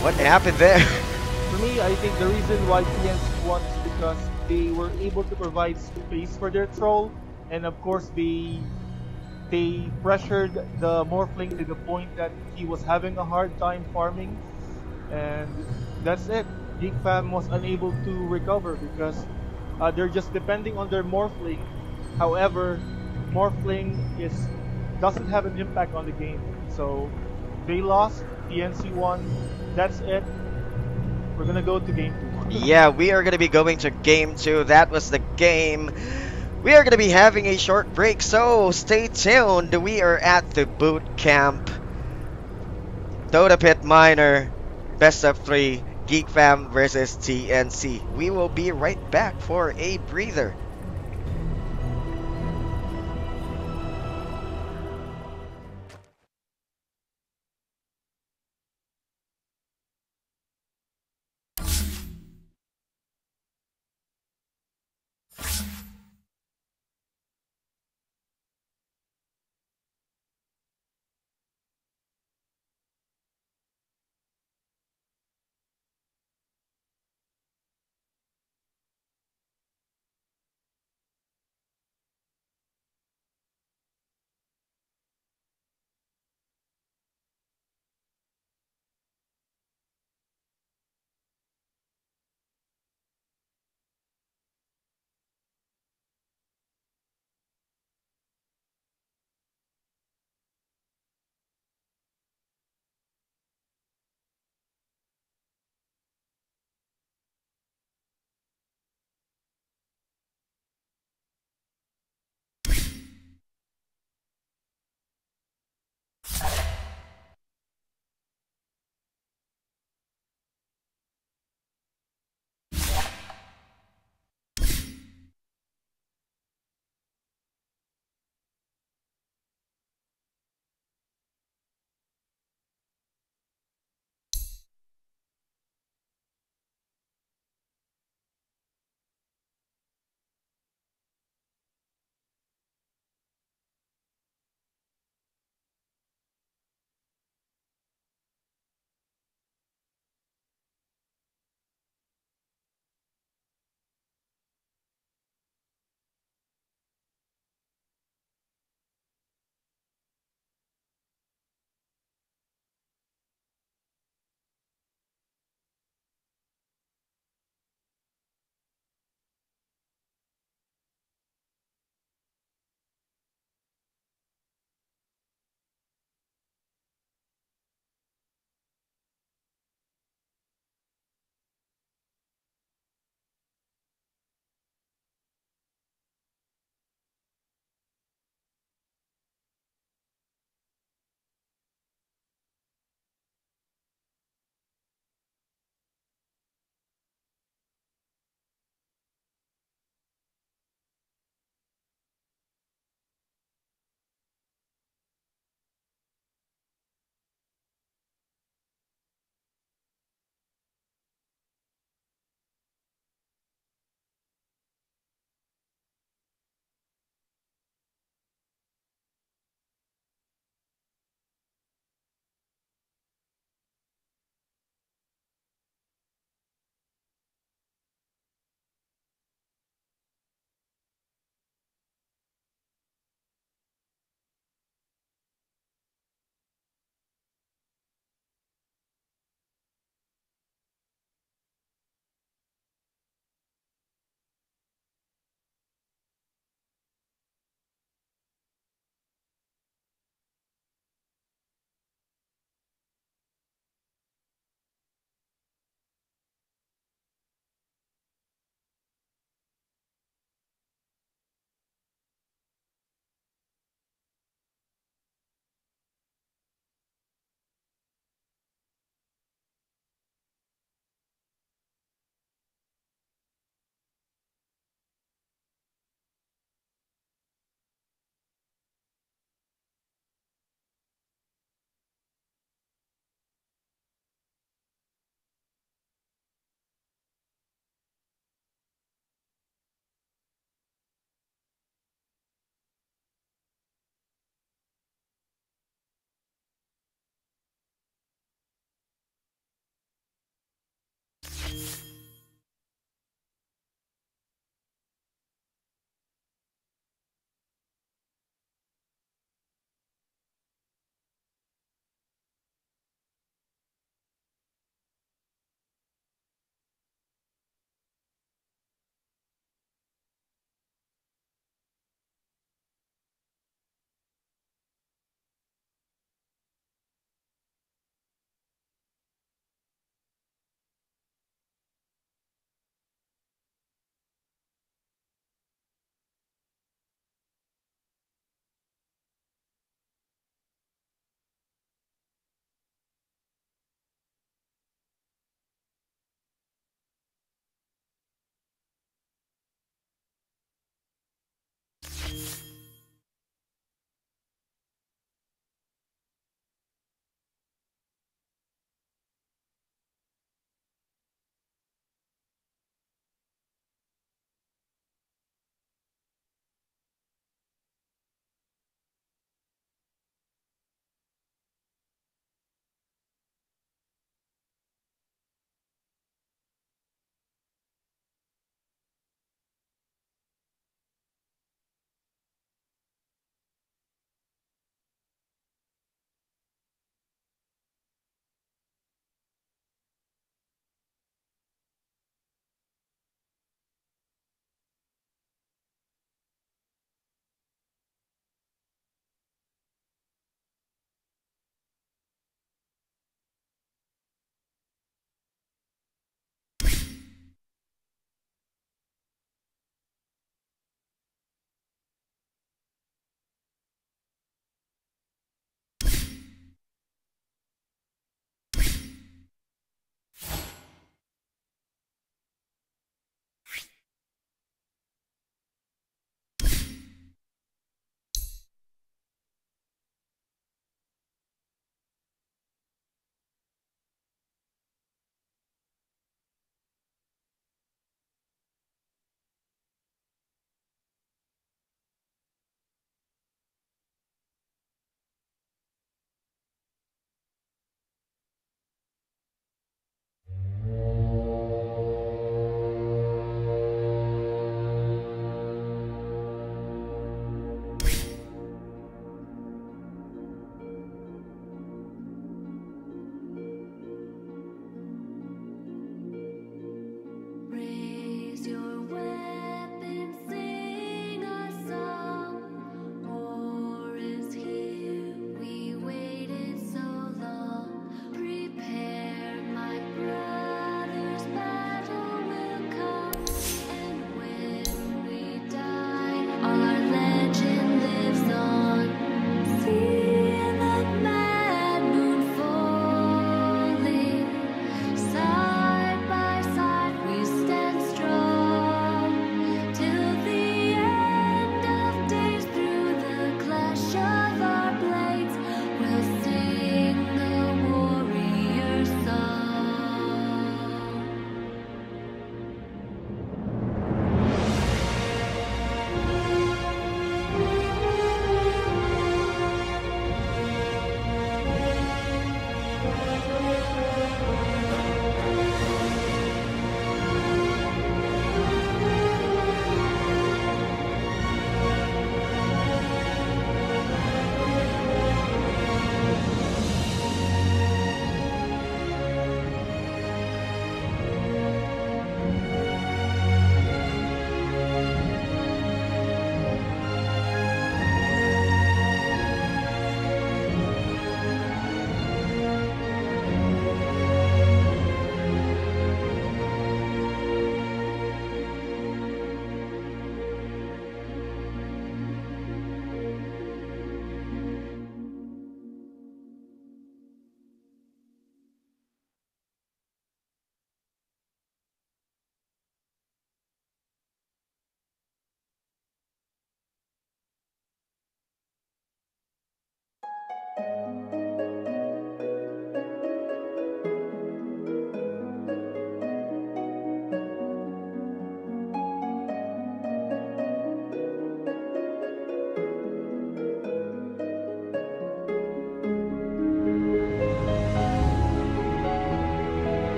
What happened there?
For me, I think the reason why TNC won is because they were able to provide space for their troll, and of course they pressured the Morphling to the point that he was having a hard time farming, and that's it. Geek Fam was unable to recover because they're just depending on their Morphling. However, Morphling doesn't have an impact on the game, so they lost. TNC won. That's it. We're gonna go to game 2.
Yeah, we are going to be going to game 2. That was the game. We are going to be having a short break, so stay tuned. We are at the boot camp. Dota Pit Minor, best of 3, Geek Fam versus TNC. We will be right back for a breather.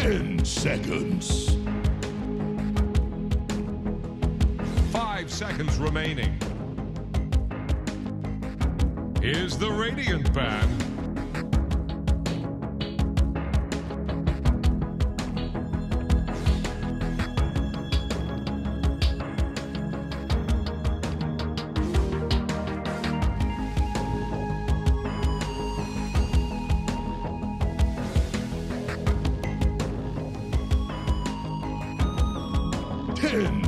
10 seconds.
5 seconds remaining. Here's the Radiant Band.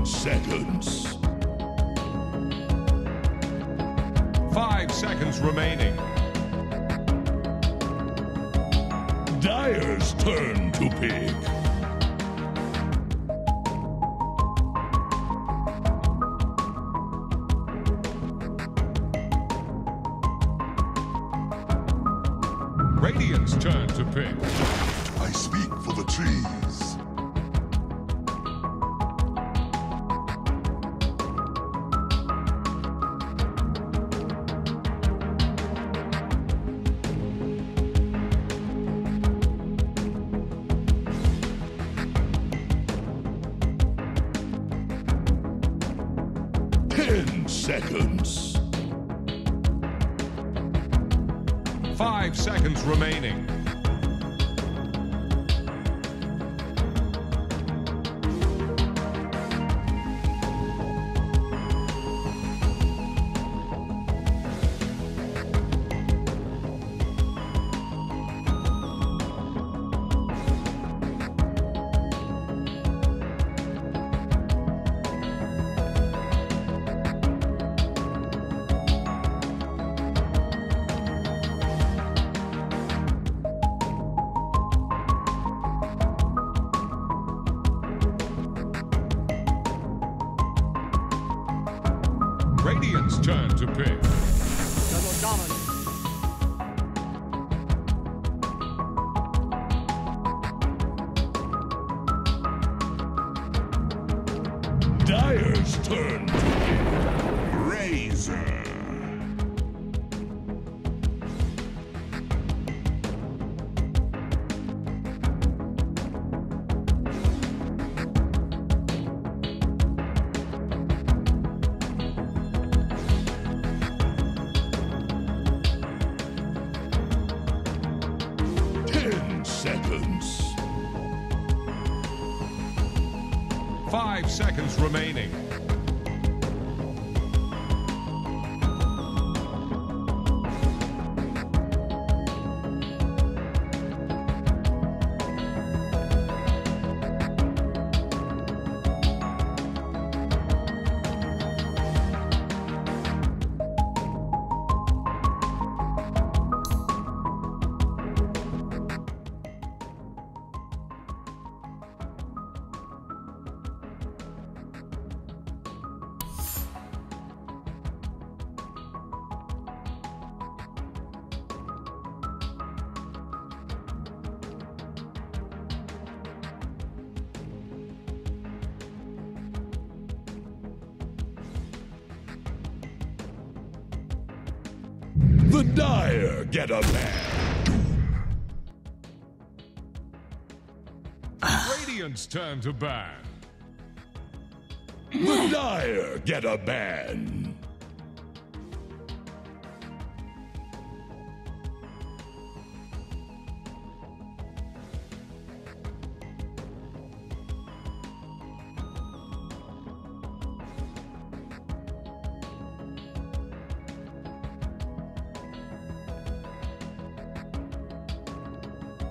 Seconds.
5 seconds remaining.
Dire's turn to pick.
Radiant's turn to pick.
I speak for the trees. Seconds.
5 seconds remaining. Radiant's turn to pick.
Double dominant.
Dire's turn to pick. Razor. Seconds.
5 seconds remaining.
The Dire get a ban.
Radiant's turn to ban.
The Dire get a ban.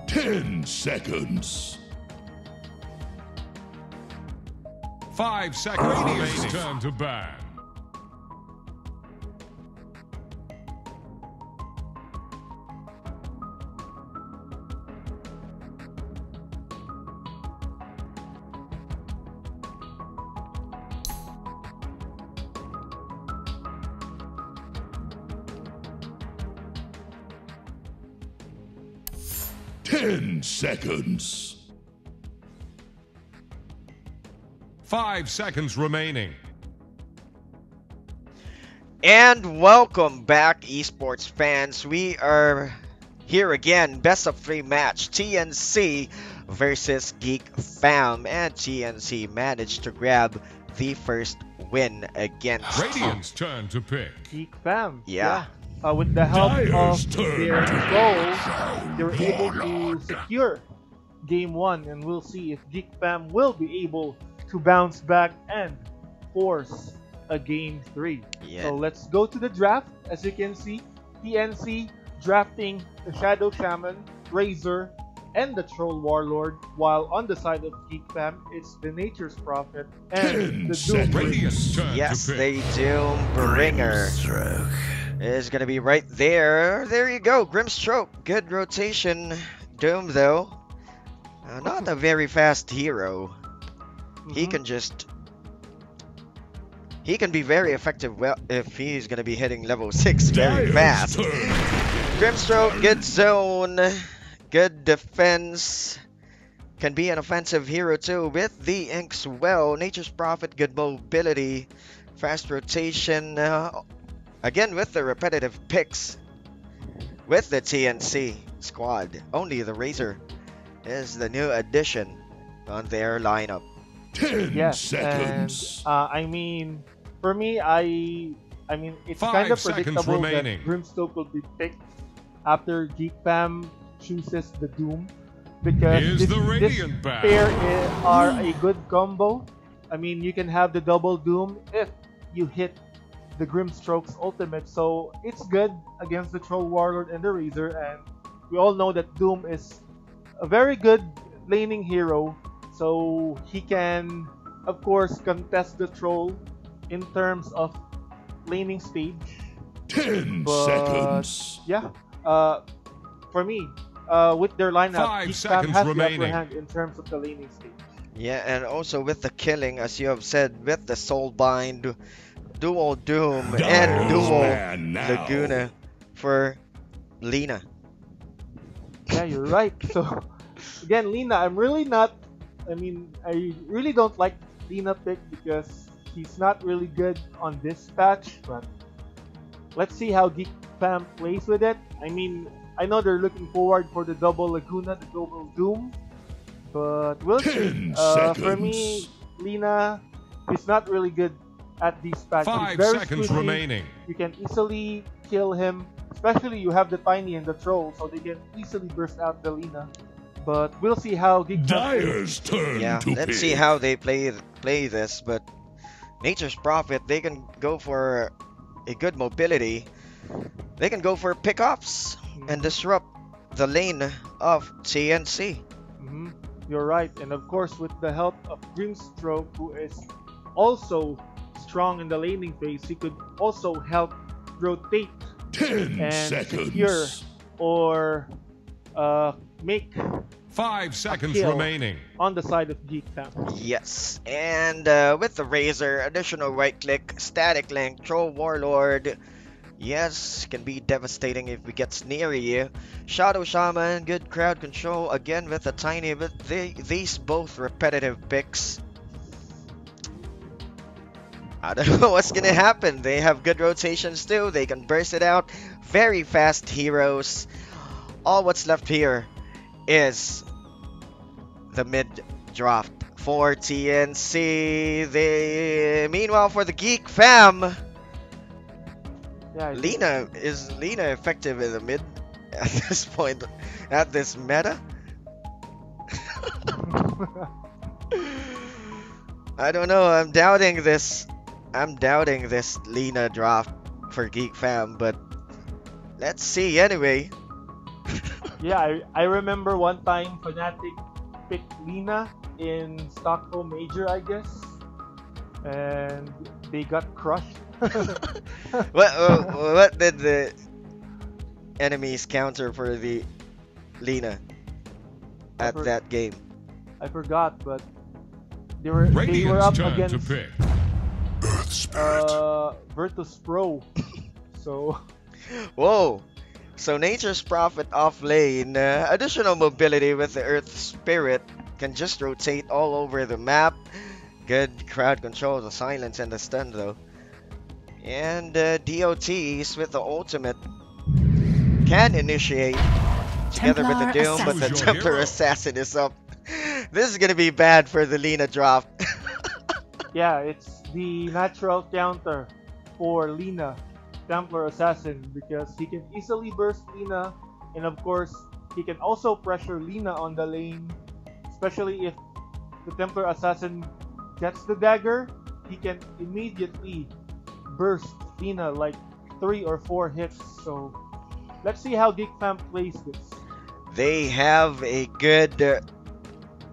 Ten seconds.
5 seconds remaining. Turn to ban.
Ten seconds.
5 seconds remaining.
And welcome back, esports fans. We are here again, best of 3 match, TNC versus GEEK fam, and TNC managed to grab the first win against
Radiant's turn to pick.
GEEK fam.
Yeah.
with the help
Dyer's
of
turn
their
to
trolls, they were able to
Warlord.
secure game 1, and we'll see if GEEK Fam will be able to bounce back and force a game 3.
Yeah.
So let's go to the draft. As you can see, TNC drafting the Shadow Shaman, Razor, and the Troll Warlord, while on the side of GEEK Fam, it's the Nature's Prophet and the Doom Bringer.
Radiant's turn
Yes,
to pick.
they Doom Bringer
Grimstroke.
is gonna be right there. There you go, Grimstroke. Good rotation. Doom though, not a very fast hero. He can be very effective if he's gonna be hitting level 6 very
Dyer's
fast.
turn.
Grimstroke, good zone, good defense. Can be an offensive hero too with the inks well. Nature's Prophet, good mobility, fast rotation. Again with the repetitive picks with the TNC squad. Only the Razor is the new addition on their lineup.
10
Yes,
seconds.
and I mean, for me, I mean, it's
5
kind of
seconds
predictable that
remaining.
Grimstroke will be picked after GEEK Fam chooses the Doom, because
Here's
this
the Radiant back.
pair are a good combo. I mean, you can have the double Doom if you hit the Grimstroke's ultimate, so it's good against the Troll Warlord and the Razor, and we all know that Doom is a very good laning hero, so he can, of course, contest the Troll in terms of laning stage.
10
But
seconds.
yeah, for me, with their lineup,
5
GEEK Fam
seconds
has the
remaining.
upper hand in terms of the laning stage.
Yeah, and also with the killing, as you have said, with the Soulbind, dual Doom, and
Dyer's
dual
man now.
Laguna for Lina.
Yeah, you're right. So, again, Lina, I really don't like Lina pick because he's not really good on this patch, but let's see how GEEK Fam plays with it. I mean, I know they're looking forward for the double Laguna, the double Doom, but we'll see.
10
For me,
seconds.
Lina is not really good at these patches.
5
Very
seconds
squishy.
remaining.
You can easily kill him, especially you have the Tiny and the Troll, so they can easily burst out the Lina. But we'll see how GEEK Fam plays.
Dyer's turn
Yeah,
to
let's
pick.
see how they play this, but Nature's Prophet, they can go for a good mobility. They can go for pickups and disrupt the lane of TNC.
Mhm. You're right, and of course with the help of Grimstroke, who is also strong in the laning phase, he could also help rotate
10
and
seconds.
secure or make
5 seconds
kill.
remaining.
on the side of GEEK Fam.
Yes, and with the Razor, additional right click, static link, Troll Warlord. Yes, can be devastating if it gets near you. Shadow Shaman, good crowd control, again with a tiny bit. These both repetitive picks. I don't know what's gonna happen. They have good rotations too. They can burst it out. Very fast heroes. All what's left here is the mid draft for TNC. Meanwhile, for the GEEK Fam,
Yeah,
is Lina effective in the mid at this point, at this meta? I don't know. I'm doubting this Lina draft for GEEK Fam, but let's see anyway.
yeah, I remember one time Fnatic picked Lina in Stockholm Major, I guess, and they got crushed.
What did the enemies counter for the Lina at that game?
I forgot, but they were
Radiant's
up
turn to
against
pick.
Earth Spirit.
Virtus Pro. So
Whoa! So Nature's Prophet off lane, additional mobility with the Earth Spirit, can just rotate all over the map. Good crowd control, the silence and the stun though. And DOTs with the ultimate can initiate together with the
Templar
Doom, but the
Assassin.
Templar
Hero.
Assassin is up. This is gonna be bad for the Lina draft.
yeah, it's the natural counter for Lina. Templar Assassin because he can easily burst Lina, and of course he can also pressure Lina on the lane, especially if the Templar Assassin gets the dagger. He can immediately burst Lina like 3 or 4 hits. So let's see how GEEK Fam plays this.
They have a good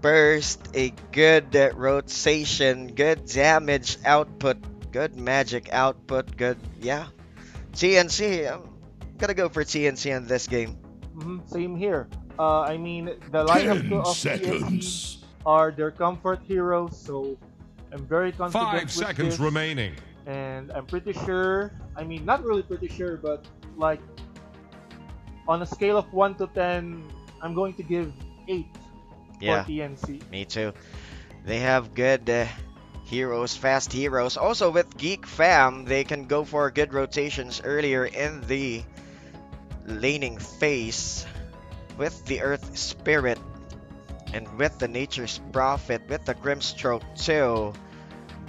burst, a good rotation, good damage output, good magic output, good, yeah. TNC, I'm gonna go for TNC in this game.
Same here. I mean, the lineup of TNC are their comfort heroes, so I'm very confident
5
with
seconds
this.
remaining.
And I'm pretty sure, I mean, not really pretty sure, but like on a scale of 1 to 10, I'm going to give 8
Yeah,
for TNC.
me too. They have good heroes, fast heroes. Also with GEEK Fam, they can go for good rotations earlier in the laning phase with the Earth Spirit and with the Nature's Prophet, with the Grimstroke too.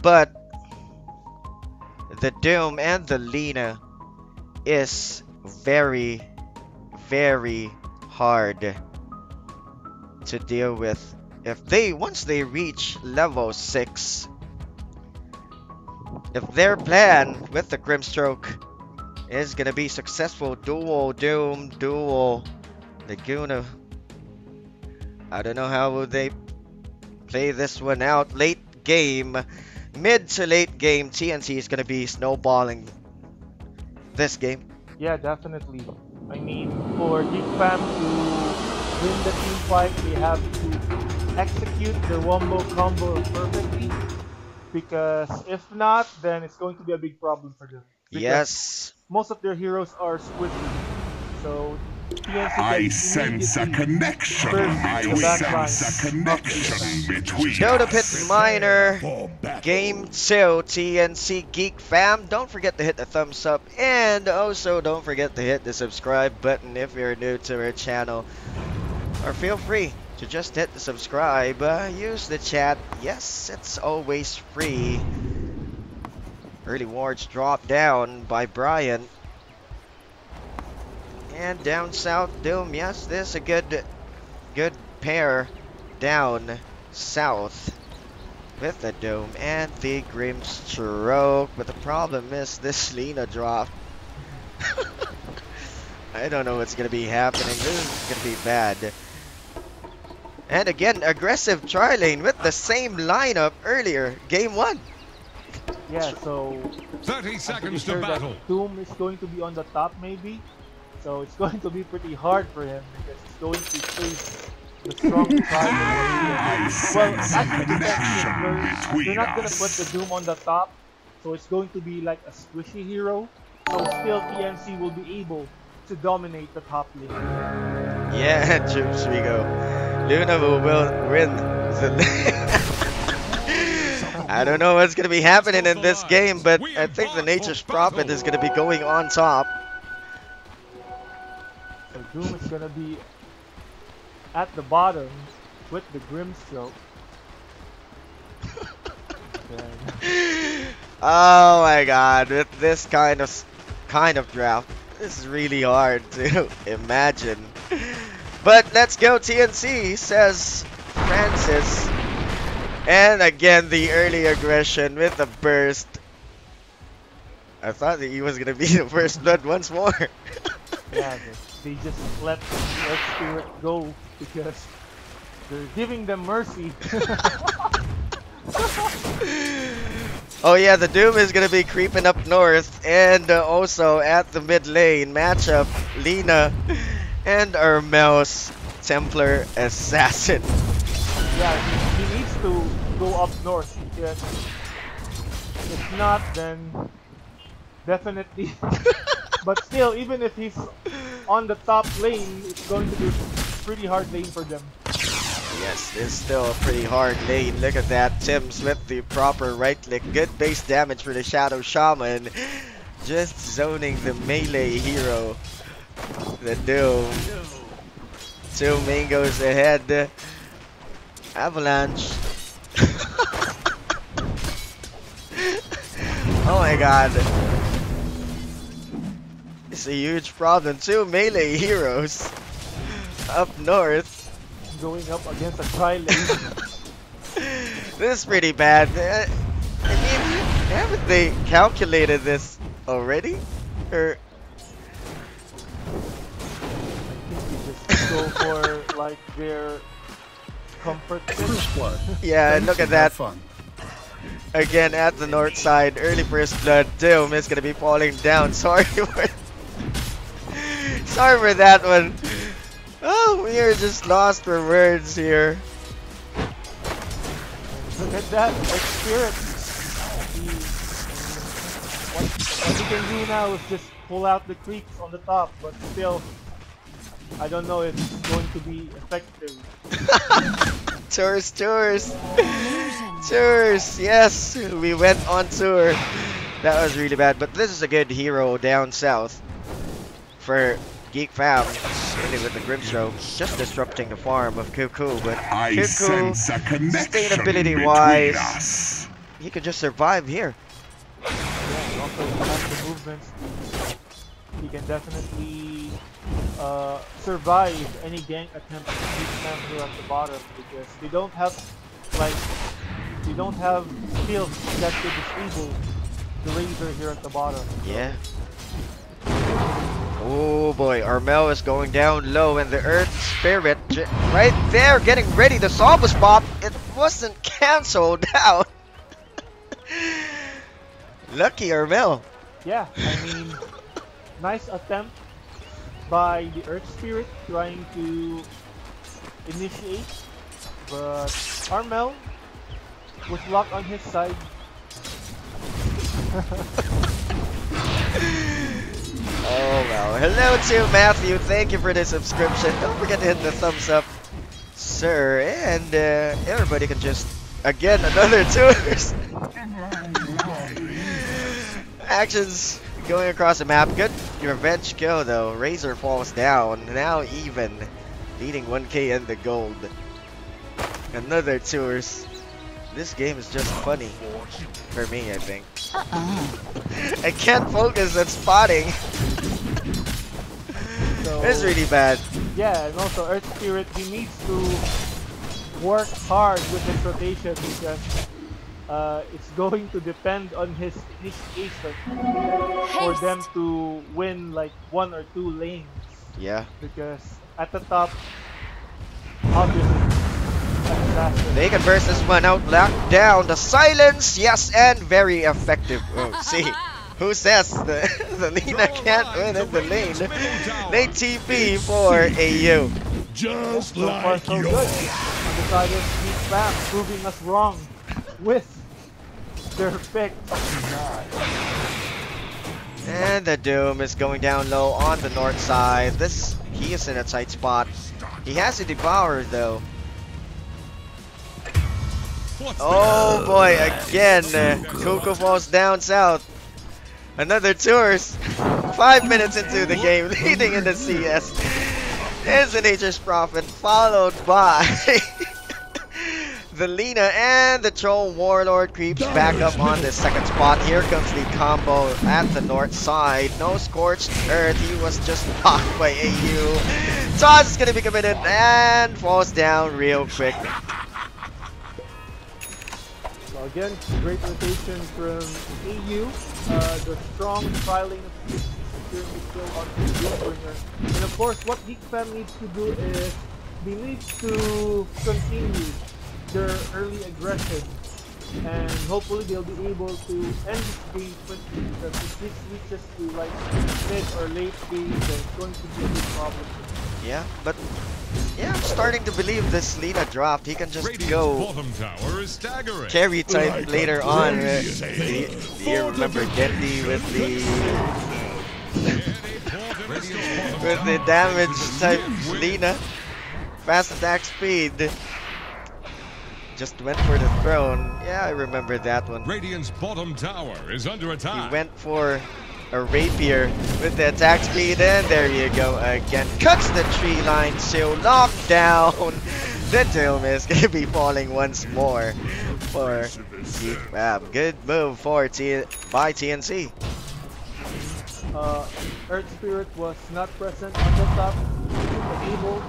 But the Doom and the Lina is very, very hard to deal with. If they, once they reach level 6, if their plan with the Grimstroke is gonna be successful, dual Doom, dual Laguna, I don't know how will they play this one out. Late game, mid to late game, TNC is gonna be snowballing this game.
Yeah, definitely. I mean, for GEEK Fam to win the team fight, they have to execute their wombo combo perfectly. Because if not, then it's going to be a big problem for them. Because
Yes.
most of their heroes are squishy. So TNC
I
can
sense a
immediately
connection.
burst
I
the backline
sense a connection between
Dota
us.
Pit Minor,
For battle.
Game 2, TNC GEEK Fam. Don't forget to hit the thumbs up, and also don't forget to hit the subscribe button if you're new to our channel. Or feel free to just hit the subscribe, use the chat. Yes, it's always free. Early wards drop down by Brian. And down south, Doom. Yes, this is a good pair down south with the Doom and the Grimstroke. But the problem is this Lina drop. I don't know what's gonna be happening. This is gonna be bad. And again, aggressive tri-lane with the same lineup earlier, game 1.
Yeah, so
30
I'm pretty
seconds to
sure that
battle.
Doom is going to be on the top maybe. So it's going to be pretty hard for him because he's going to face the strong
I
Well,
sense a
actually,
connection
they're not going to
between
put the
us.
Doom on the top. So it's going to be like a squishy hero. So still TNC will be able to dominate the top lane.
Yeah, troops we go. Luna will win the I don't know what's gonna be happening in this game, but I think the Nature's Prophet is gonna be going on top.
So Doom is going to be at the bottom with the Grimstroke. Then-
Oh my god, with this kind of draft, this is really hard to imagine. But let's go TNC, says Francis. And again, the early aggression with the burst. I thought that he was gonna be the first blood once more.
Yeah, they just let the Earth Spirit go because they're giving them mercy.
Oh yeah, the Doom is gonna be creeping up north, and also at the mid lane matchup, Lina and our mouse Templar Assassin.
Yeah, he needs to go up north because if not, then definitely. But still, even if he's on the top lane, it's going to be a pretty hard lane for them.
Yes, it's still a pretty hard lane. Look at that, Tim's with the proper right click. Good base damage for the Shadow Shaman. Just zoning the melee hero. The Doom. 2 mangoes ahead. Avalanche. Oh my god. It's a huge problem. 2 melee heroes up north.
Going up against a tri-lane.
This is pretty bad. I mean, haven't they calculated this already? Or
I think you just go for like their comfort.
First blood.
yeah, and look at that.
Fun.
Again at the north side, early first blood. Doom is gonna be falling down. Sorry for that one. Oh, we are just lost for words here.
Look at that, like Spirit. What he can do now is just pull out the creeps on the top, but still, I don't know if it's going to be effective.
Tours. Yes, we went on tour. That was really bad, but this is a good hero down south for Geek Fam, really with the Grimstroke, just disrupting the farm of Cuckoo, but
I
Cuckoo,
sense a connection
sustainability-wise,
between us.
he could just survive here.
Yeah, and also he has the movements. He can definitely survive any gank attempt to keep them here at the bottom because they don't have skills that could disable the Razor here at the bottom.
Yeah. Oh boy, Armel is going down low and the Earth Spirit right there getting ready to solve a spot. It wasn't cancelled out. Lucky Armel.
Yeah, I mean, nice attempt by the Earth Spirit trying to initiate, but Armel with luck on his side.
Oh well. Hello to Matthew. Thank you for the subscription. Don't forget to hit the thumbs up, sir. And everybody can just again another tours. Actions going across the map. Good revenge kill though. Razor falls down. Now even, leading 1k in the gold. Another tours. This game is just funny for me, I think. I can't focus on spotting.
So,
it's really bad.
Yeah, and also Earth Spirit, he needs to work hard with his rotation because it's going to depend on his initiation for them to win like 1 or 2 lanes.
Yeah.
Because at the top, obviously,
they can burst this one out, lock down the silence, yes, and very effective. Oh, see, who says the Lina can't win in the lane? They TP for AU.
Just
so far
like
so good.
yours.
On the side of Geek Fam, proving us wrong with their pick.
And the Doom is going down low on the north side. He is in a tight spot. He has to devour though. Oh boy, again, Cuckoo falls down south. Another tours. 5 minutes into the game, leading in the CS is the Nature's Prophet, followed by the Lina, and the Troll Warlord creeps back up on the second spot. Here comes the combo at the north side. No Scorched Earth, he was just blocked by AU. Toss is gonna be committed and falls down real quick.
So again, great rotation from AU. The strong trialing of securing the kill on the Doombringer. And of course, what Geek Fam needs to do is they need to continue their early aggression, and hopefully they'll be able to end this game quickly, because if this reaches to like mid or late game, then it's going to be a big problem.
Yeah, but yeah, I'm starting to believe this Lina draft. He can just go
bottom tower is staggering.
carry type later on. Do you remember Deadly with the damage type Lina? Fast attack speed. Just went for the throne. Yeah, I remember that one.
Radiant's bottom tower is under attack.
He went for a rapier with the attack speed, and there you go again. Cuts the tree line to lock down. The Doom is gonna be falling once more for Geek Fam. Good move for by TNC.
Earth Spirit was not present on the top, able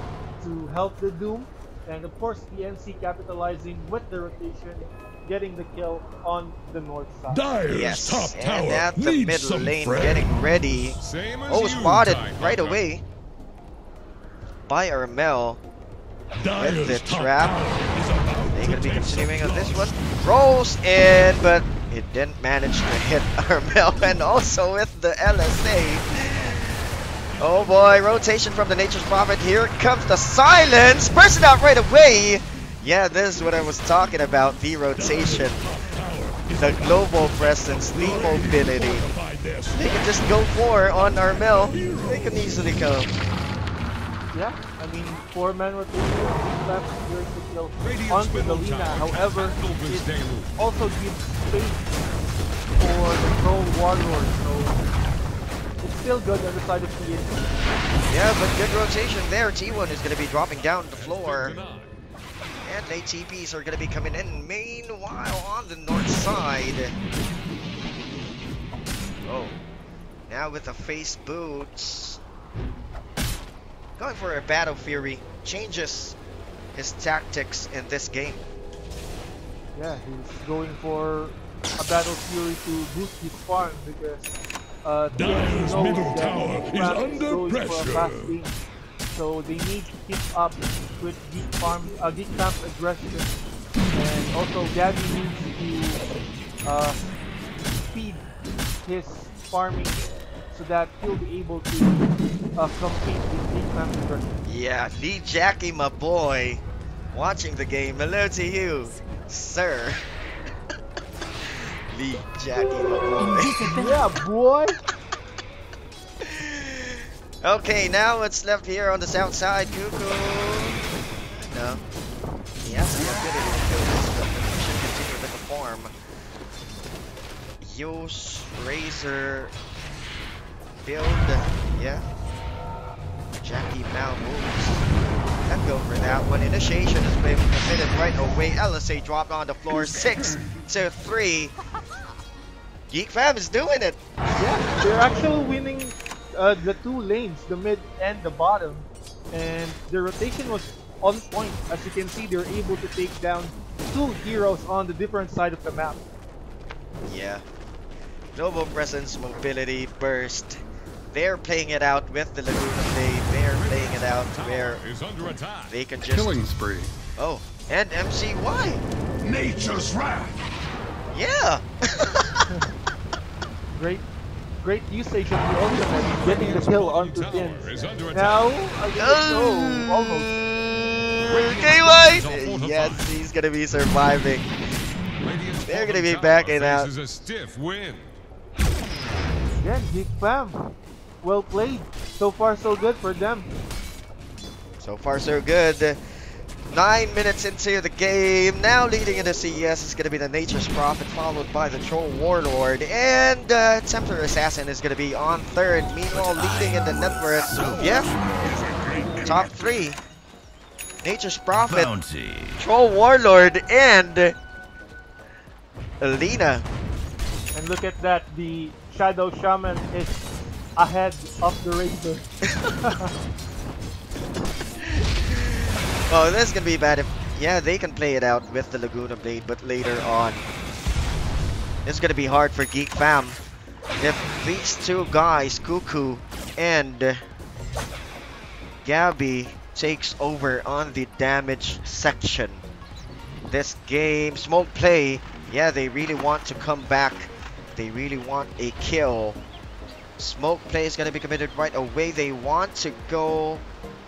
to help the Doom, and of course TNC capitalizing with the rotation, getting the kill on the north side.
Dire's
Yes,
top
and
tower
at the
needs
mid
some
lane
friends.
getting ready.
Same as
Oh,
you,
spotted
Time
right
Hunter.
away by Armel with
Dire's
the
top
trap.
tower is about
They're
to
gonna be
take
continuing
some
on this
loss.
one. Rolls in, but it didn't manage to hit Armel, and also with the LSA. Oh boy, rotation from the Nature's Prophet. Here comes the silence. Burst it out right away. Yeah, this is what I was talking about. The rotation, the global presence, the mobility. They can just go for on Armel. They can easily go.
Yeah, I mean, 4-man rotation, left securing the kill
Radiant's
on the
middle
Lina.
tower
However,
cannot
it
deluge.
also gives space for the Troll Warlord, so it's still good on the side of TNC.
Yeah, but good rotation there. T1 is going to be dropping down the floor. And ATPs are going to be coming in. Meanwhile, on the north side. Oh. Now with the face boots. Going for a Battle Fury. Changes his tactics in this game.
Yeah, he's going for a Battle Fury to boost his farm because TNC
Dire's
knows
middle
that
tower
Geek
is
Farm
under
going for a
pressure.
fast game. So they need to keep up with Geek Farm's aggression, and also Gabby needs to speed his farming so that he'll be able to compete with Geek Farm's aggression.
Yeah, Lee Jackie, my boy. Watching the game. Hello to you, sir. Lee Jackie, my boy.
Yeah, boy!
Okay, now what's left here on the south side? Cuckoo. No. He has the ability to kill this, but he should continue with the farm. Yos, Razor, build. Yeah. Jackie Mao moves. Let's go for that one. Initiation has been committed right away. LSA dropped on the floor. 6-3. Geek Fam is doing it.
Yeah, they're actually winning the two lanes, the mid and the bottom, and the rotation was on point. As you can see, they're able to take down two heroes on the different side of the map.
Yeah. Global presence, mobility, burst. They're playing it out with the Laguna Blade. They're playing it out where
Is under attack.
they can just...
Killing spree.
Oh, and MCY.
Nature's wrath.
Yeah.
Great usage of the ultimate, getting the kill onto Tins.
Is under attack.
Now, I guess so, almost.
Okay, White. Yes, he's gonna be surviving.
Radiant's
They're gonna
bottom
be
tower
backing out.
faces a stiff win.
Again, Geek Fam, well played. So far, so good for them.
So far, so good. 9 minutes into the game. Now leading into CES is going to be the Nature's Prophet, followed by the Troll Warlord. And Templar Assassin is going to be on third. Meanwhile, leading in the net worth. Yeah. Top 3. Nature's Prophet,
Bounty.
Troll Warlord, and Alina.
And look at that, the Shadow Shaman is ahead of the Razor.
Oh, this is going to be bad if... Yeah, they can play it out with the Laguna Blade, but later on, it's going to be hard for Geek Fam. If these two guys, Cuckoo and Gabby, takes over on the damage section. This game, smoke play, yeah, they really want to come back. They really want a kill. Smoke play is going to be committed right away. They want to go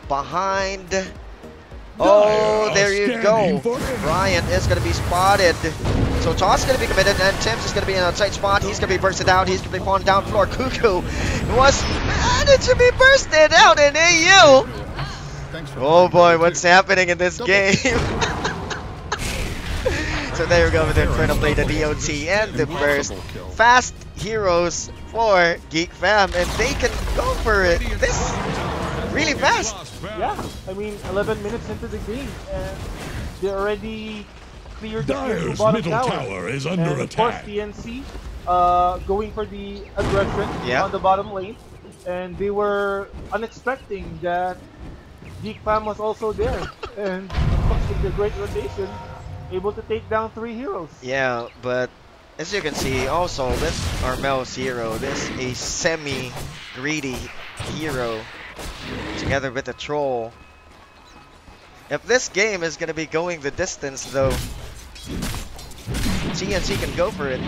behind... Oh, there you go. Brian is going to be spotted. So Toss is going to be committed, and Tim's is going to be in a tight spot. He's going to be bursted out. He's going to be falling down floor. Cuckoo was managed to be bursted out in AU. Oh boy, what's happening in this game? So there you go with the Infernal Blade, the DOT, and the burst. Fast heroes for Geek Fam, and they can go for it. This really fast.
Yeah, I mean, 11 minutes into the game, and they already cleared the
Dire's
bottom
middle tower is under
and of course,
attack.
TNC going for the aggression on the bottom lane, and they were unexpecting that GEEK Fam was also there, and with the great rotation, able to take down 3 heroes.
Yeah, but as you can see, also with Armel's hero, this a semi-greedy hero together with the troll. If this game is gonna be going the distance, though, TNC can go for it.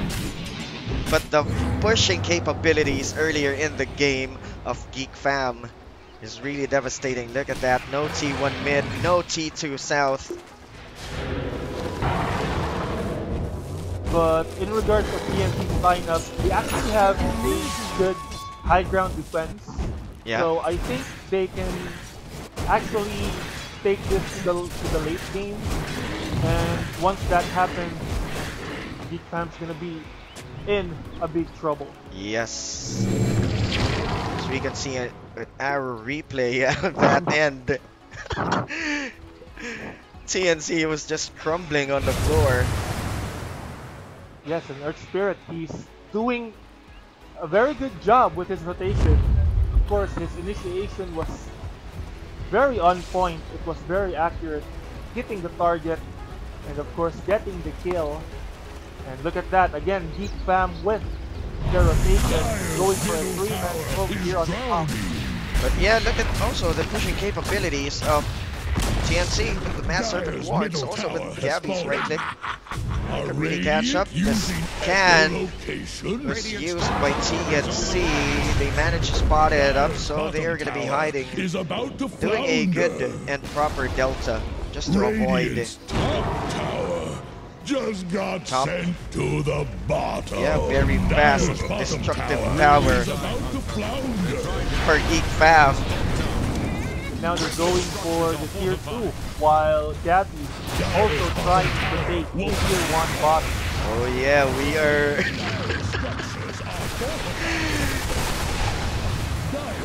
But the pushing capabilities earlier in the game of GEEK Fam is really devastating. Look at that. No T1 mid, no T2 south.
But in regards to TNC's lineup, we actually have a good high ground defense.
Yeah.
So I think they can actually take this to the late game. And once that happens, GEEK Fam's gonna be in a big trouble.
Yes. As we can see an arrow replay at that end. TNC was just crumbling on the floor.
Yes, and Earth Spirit, he's doing a very good job with his rotation. Of course, his initiation was very on point. It was very accurate, hitting the target, and of course getting the kill. And look at that, again, GEEK Fam with the rotation, going for a 3-man smoke here on the top.
But yeah, look at also the pushing capabilities of TNC with the mass serpent wards, also with Gabby's right click. They can really catch up. This can was used by TNC. They managed to spot it up, so they're going to be hiding, doing a good and proper delta just to avoid
just got sent to the bottom.
Yeah, very fast, destructive power for GEEK Fam.
Now they're going for the tier 2, while Gabby also trying to take the tier 1 bot.
Oh yeah, we are...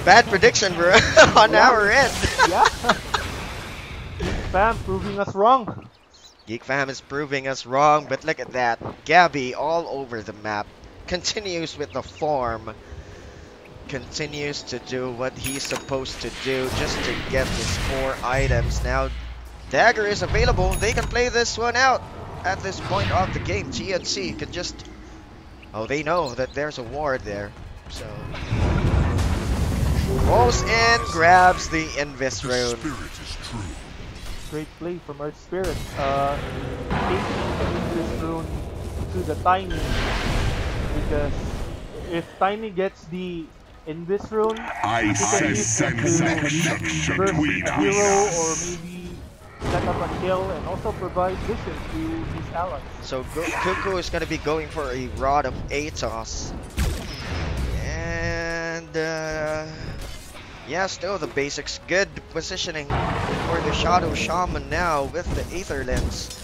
Bad prediction, bro, on our end.
Yeah. GEEK Fam proving us wrong.
GEEK Fam is proving us wrong, but look at that. Gabby all over the map. Continues with the farm. Continues to do what he's supposed to do just to get his 4 items. Now, Dagger is available. They can play this one out at this point of the game. TNC can just... Oh, they know that there's a ward there. So... Rolls in, grabs the Invis rune.
Great play from Earth Spirit. Taking the Invis rune to the Tiny. Because if Tiny gets the Invis rune,
I
he can use it to burst a hero or maybe set up a kill and also provide vision to his allies.
So Cuckoo is going to be going for a Rod of Atos. And yeah, still the basics. Good positioning for the Shadow Shaman now with the Aether Lens.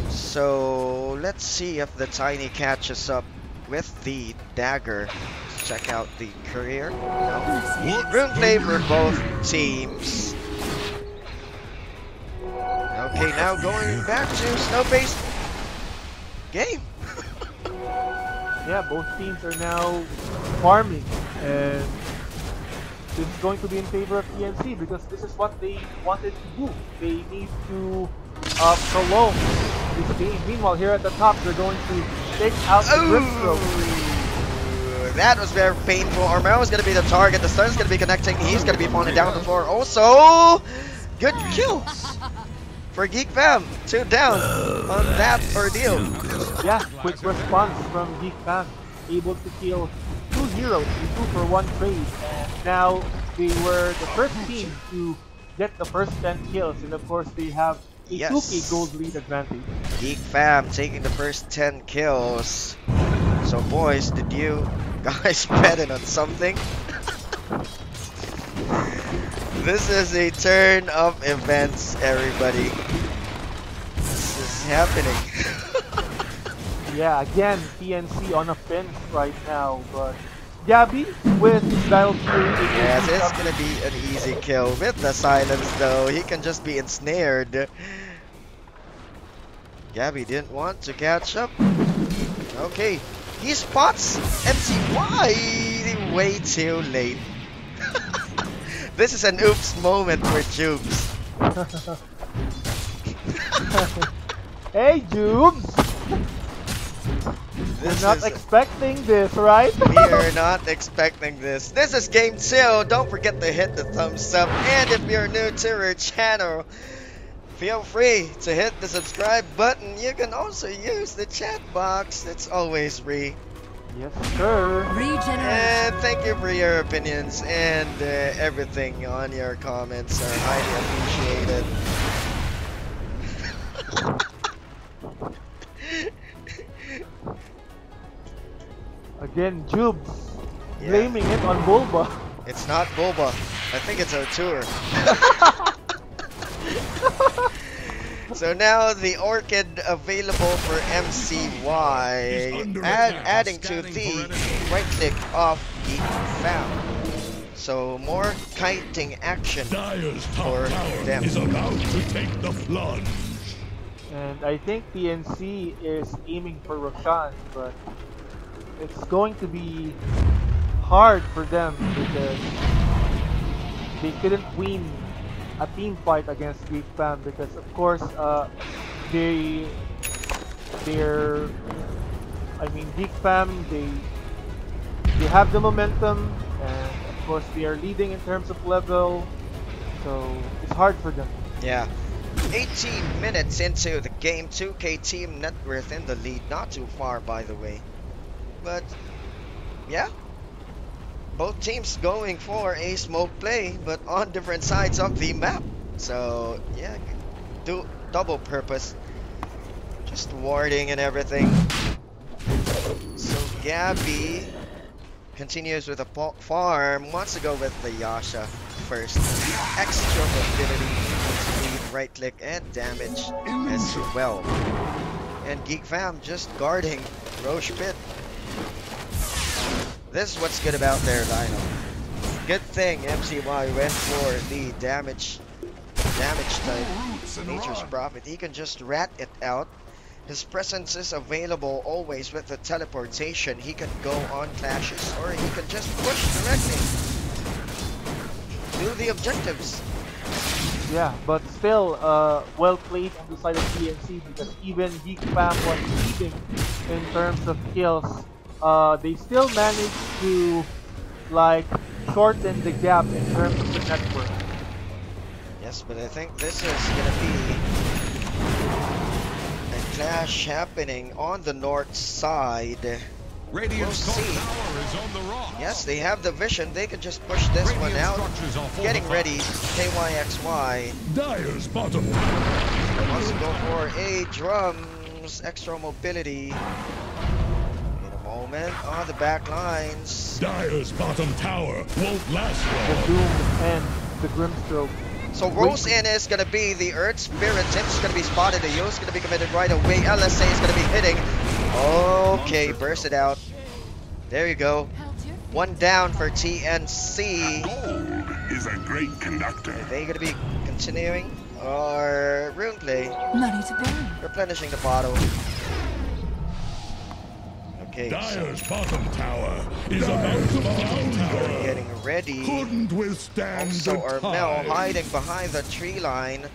So let's see if the Tiny catches up with the Dagger. Let's check out the career. No. Runeplay for both teams. Okay, now going back to snow-based game.
Yeah, both teams are now farming, and this is going to be in favor of TNC because this is what they wanted to do. They need to prolong this game. Meanwhile, here at the top, they're going to take out the Grimstroke.
That was very painful. Armel is going to be the target. The stun's going to be connecting. He's going to be falling down the floor. Also, good kills for GEEK Fam. 2 down on that ordeal.
Yeah, quick response from GEEK Fam. Able to kill 2 heroes, 2 for 1 trade. And now they were the first team to get the first 10 kills. And of course, they have a 2k gold lead advantage.
GEEK Fam taking the first 10 kills. So boys, did you guys bet it on something? This is a turn of events, everybody. This is happening.
Yeah, again, TNC on a fence right now, but Gabby with Dial Fury.
Yes, it's gonna be an easy kill with the silence though. He can just be ensnared. Gabby didn't want to catch up. Okay, He spots MCY way too late. This is an oops moment for Jubes.
Hey, Jubes! We're not expecting this, right?
We are not expecting this. This is game 2. Don't forget to hit the thumbs up. And if you're new to our channel, feel free to hit the subscribe button. You can also use the chat box. It's always free.
Yes, sir.
And thank you for your opinions and everything on your comments are highly appreciated.
Again, Jubes blaming it on Bulba.
It's not Bulba. I think it's our tour. So now the Orchid available for MCY, adding to the right click of GEEK Fam. So more kiting action for them.
Is about to take the plunge.
And I think TNC is aiming for Roshan, but it's going to be hard for them because they couldn't win a team fight against GEEK Fam because of course GEEK Fam they have the momentum and of course they are leading in terms of level, so it's hard for them.
Yeah. 18 minutes into the game, 2K team net worth in the lead, not too far by the way. But yeah, both teams going for a smoke play, but on different sides of the map. So yeah, do double purpose, just warding and everything. So Gabby continues with a farm, wants to go with the Yasha first. Extra mobility, speed, right click, and damage as well. And GEEK Fam just guarding Roche Pit. This is what's good about their lineup. Good thing MCY went for the damage type. Nature's Prophet. He can just rat it out. His presence is available always with the teleportation. He can go on clashes or he can just push directly. Do the objectives.
Yeah, but still well played on the side of TNC because even GEEK Fam was leading in terms of kills. They still managed to like shorten the gap in terms of the network.
Yes, but I think this is gonna be a clash happening on the north side.
Radiant's top tower is on the rocks.
Yes, they have the vision. They can just push this one out. Getting ready. KYXY.
Dire's bottom.
Wants to go for a drums. Extra mobility. Moment on the back lines.
Dire's bottom tower won't last
The
long.
Doom and the Grimstroke.
So Rose in is gonna be the Earth Spirit. Tim's gonna be spotted. The Yo's gonna be committed right away. LSA is gonna be hitting. Okay, burst it out. There you go. One down for TNC.
Gold is a great conductor.
Are they gonna be continuing or rune play?
Money to burn.
Replenishing the bottle. Okay,
Dire's bottom tower is about to fall.
getting ready.
Couldn't withstand
Also,
the
Armel
tide.
hiding behind the tree line.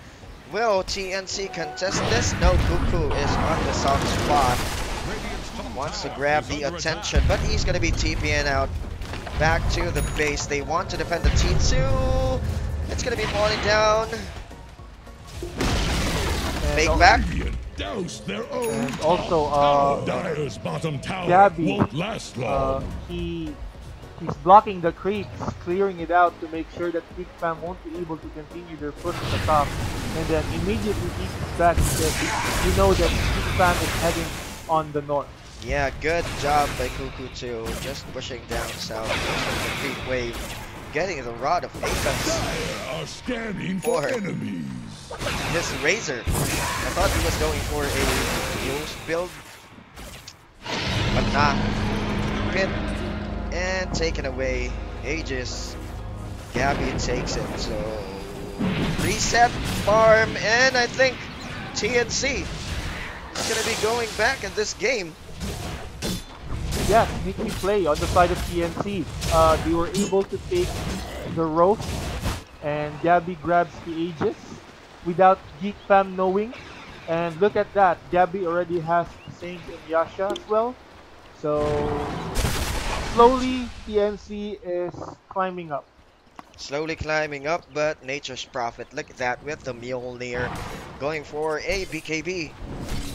Will TNC contest this? No, Cuckoo is on the soft spot. Wants to grab the attention, but he's going to be TPing out back to the base. They want to defend the T2. It's going to be falling down. Fake back.
Douse their own
And also,
Dire's bottom tower
Gabby,
won't last long.
he's blocking the creeps, clearing it out to make sure that GEEK Fam won't be able to continue their push at the top. And then immediately he's back because you know that GEEK Fam is heading on the north.
Yeah, good job by Cuckoo too. Just pushing down south. The creep wave. Getting the Rod of Acons.
Dire are scanning for enemies.
This Razor. I thought he was going for a Ghost build. But nah. Pit. And taken away. Aegis. Gabby takes it. So reset, farm, and I think TNC is gonna be going back in this game.
yeah, sneaky play on the side of TNC. They were able to take the roast, and Gabby grabs the Aegis without Geek Fam knowing. And look at that, Gabby already has the Saint and Yasha as well. So slowly TNC is climbing up.
Slowly climbing up, but Nature's Prophet, look at that, with the Mjolnir going for a BKB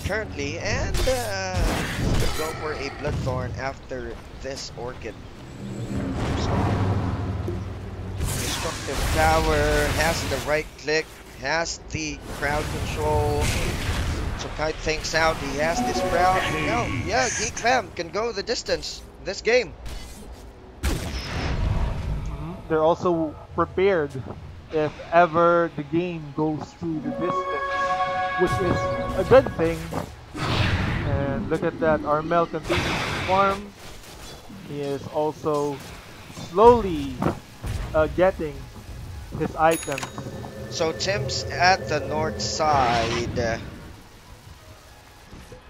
currently, and could go for a Bloodthorn after this Orchid. So, Destructive Power, has the right click, has the crowd control to kite things out. He has this crowd. No, yeah, Geek Fam can go the distance this game.
They're also prepared if ever the game goes through the distance, which is a good thing. And look at that, Armel continues to farm. He is also slowly getting his items.
So Tim's at the north side,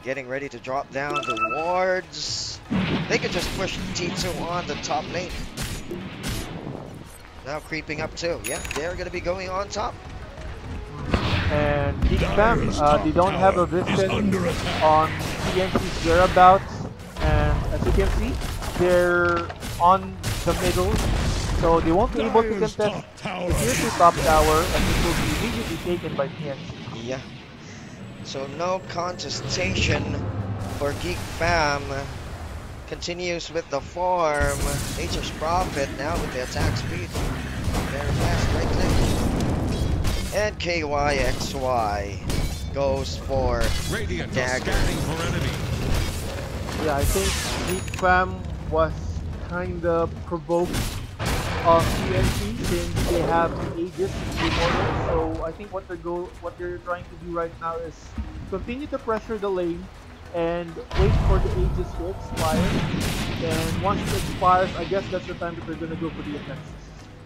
getting ready to drop down the wards. They could just push T2 on the top lane. Now creeping up too. Yeah, they're gonna be going on top.
And Geek Fam, they don't have a vision on TNC's whereabouts, and as you can see, they're on the middle, so they won't be able to contest the tier 2 top tower, and it will be immediately taken by TNC.
Yeah. So no contestation for Geek Fam. Continues with the farm. Nature's Prophet now with the attack speed. Very fast right click. And KYXY goes for
Radiant
dagger.
scanning for enemy.
Yeah, I think Geek Fam was kinda provoked of TNC since they have the Aegis immortal. So I think what they're trying to do right now is continue to pressure the lane and wait for the Aegis to expire. And once it expires, I guess that's the time that they're gonna go for the offensive.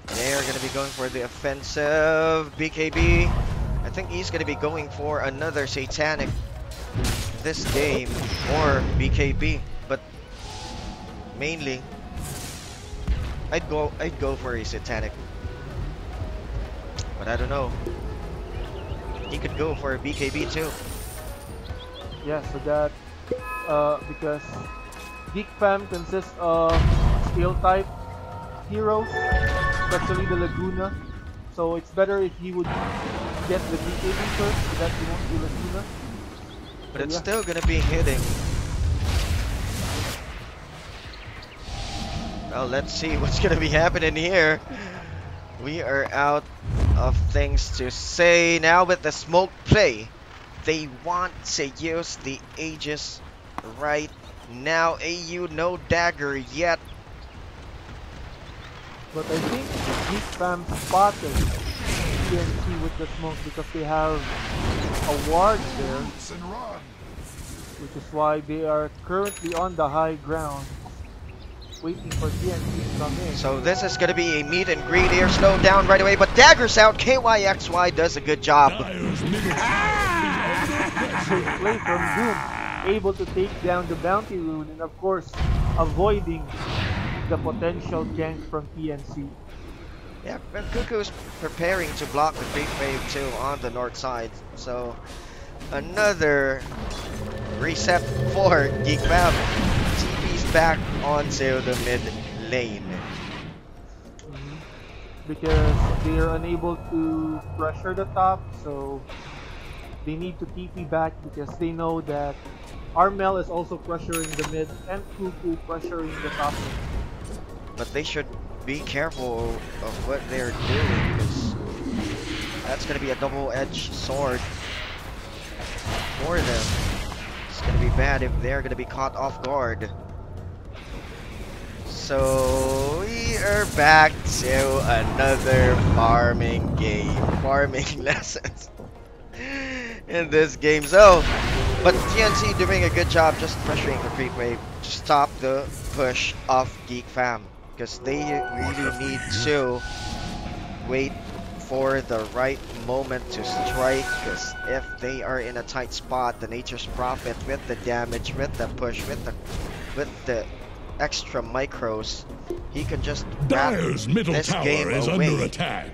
They're gonna be going for the offensive. BKB, I think he's gonna be going for another Satanic this game, or BKB, but mainly I'd go for a Satanic, but I don't know. He could go for a BKB too.
Yeah, so that because Geek Fam consists of scale type heroes, especially the Laguna. So it's better if he would get the BKB first, so that he won't do Laguna.
But it's still gonna be hitting. Well, let's see what's gonna be happening here. We are out of things to say now with the smoke play. They want to use the Aegis right now. AU no dagger yet.
But I think Geek Fam spotted TNC with the smoke because they have a ward there, which is why they are currently on the high ground, waiting for TNC to come in.
So this is going to be a meet and greet here, slowed down right away, but daggers out. KYXY does a good job.
Great play from Doom, able to take down the bounty rune and of course avoiding the potential gank from TNC.
Yeah, but Cuckoo's preparing to block the creep wave too on the north side. So another reset for Geek Fam. TP's back onto the mid lane.
Because they are unable to pressure the top, so they need to TP back because they know that Armel is also pressuring the mid and Cuckoo pressuring the top lane.
But they should be careful of what they're doing, because that's going to be a double-edged sword for them. It's going to be bad if they're going to be caught off guard. So we are back to another farming game, farming lessons in this game. So, but TNC doing a good job just pressuring the creep wave to stop the push of Geek Fam, because they really need to wait for the right moment to strike, because if they are in a tight spot, the Nature's Prophet with the damage, with the push, with the extra micros, he can just wrap
Dire's middle
this
tower
game
is
away.
under attack.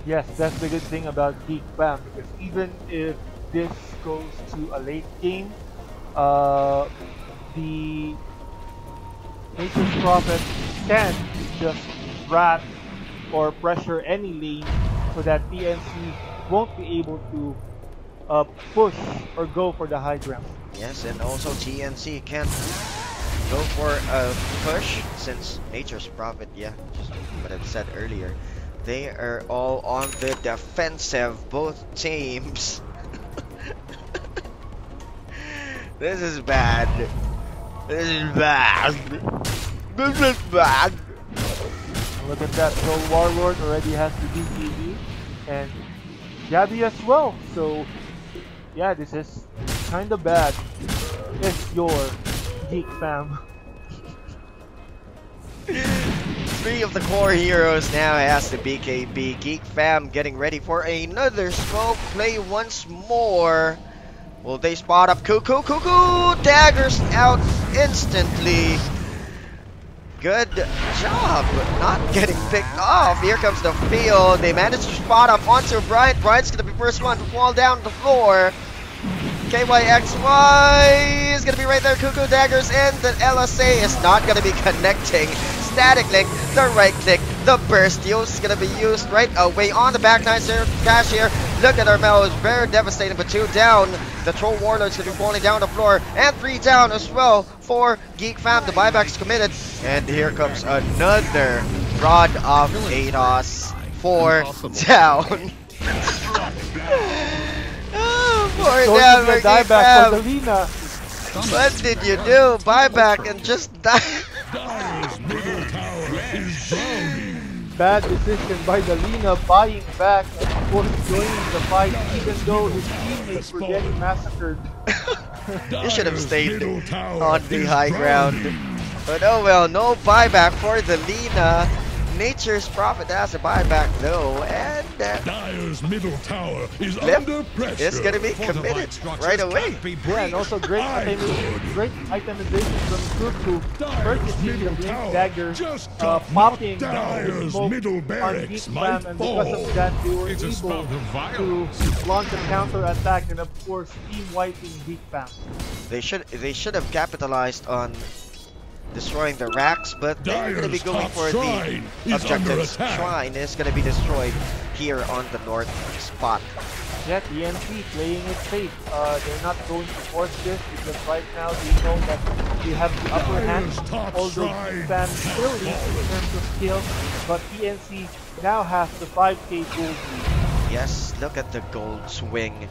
Yes, that's the good thing about GEEK Fam, because even if this goes to a late game, the Nature's Prophet can just rat or pressure any lane so that TNC won't be able to push or go for the high ground.
Yes, and also TNC can't go for a push since Nature's Prophet, yeah, just what I've said earlier. They are all on the defensive, both teams. This is bad. This is bad. This is bad.
Look at that, so Warlord already has the DTV and Gabby as well. So yeah, this is kinda bad if you're GEEK Fam.
3 of the core heroes now has the BKB. GEEK Fam getting ready for another smoke play once more. Will they spot up Cuckoo? Cuckoo daggers out instantly. Good job not getting picked off. Here comes the field. They managed to spot up onto Bryant. Bryant's gonna be first one to fall down the floor. KYXY is gonna be right there. Cuckoo daggers in. The LSA is not gonna be connecting. Static link, the right click, the burst use is gonna be used right away on the back nine. Cash here. Look at Armel, it's very devastating, but 2 down. The Troll Warlord's gonna be falling down the floor, and 3 down as well for GEEK Fam. The buyback's committed, and here comes another Rod of Ados. 4 down. Oh, 4 down for GEEK Fam. What did you do? Buyback and just die.
Dire's middle tower is drowning.
Bad decision by Dalina, buying back and of course joining the fight even though his teammates were getting massacred.
You should have stayed
Middle tower
on the
is
high ground.
drowning.
But oh well, no buyback for the Lina. Nature's Prophet has a buyback though, and
Dire's middle tower is
Flip
under pressure.
it's gonna be committed right away.
Yeah, and also great itemization from Cuckoo, purchasing the
middle
Blink
tower
Dagger,
just
popping the
Dire's
smoke
middle
on
barracks
GEEK
might
Fam, and because
fall.
of that they were
It's a
able
spout of
to
violence.
launch a counter attack and of course team wiping GEEK Fam.
They should have capitalized on destroying the racks, but they're gonna be
Dire's
going
top
for
shrine
the
is under
objectives.
attack.
Shrine is gonna be destroyed here on the north spot.
Yeah, TNC playing it safe. They're not going to force this because right now they know that they have the upper hand.
Dire's top
Although
shrine
GEEK Fam still leads in terms of skill, but TNC now has the 5k gold lead.
Yes, look at the gold swing.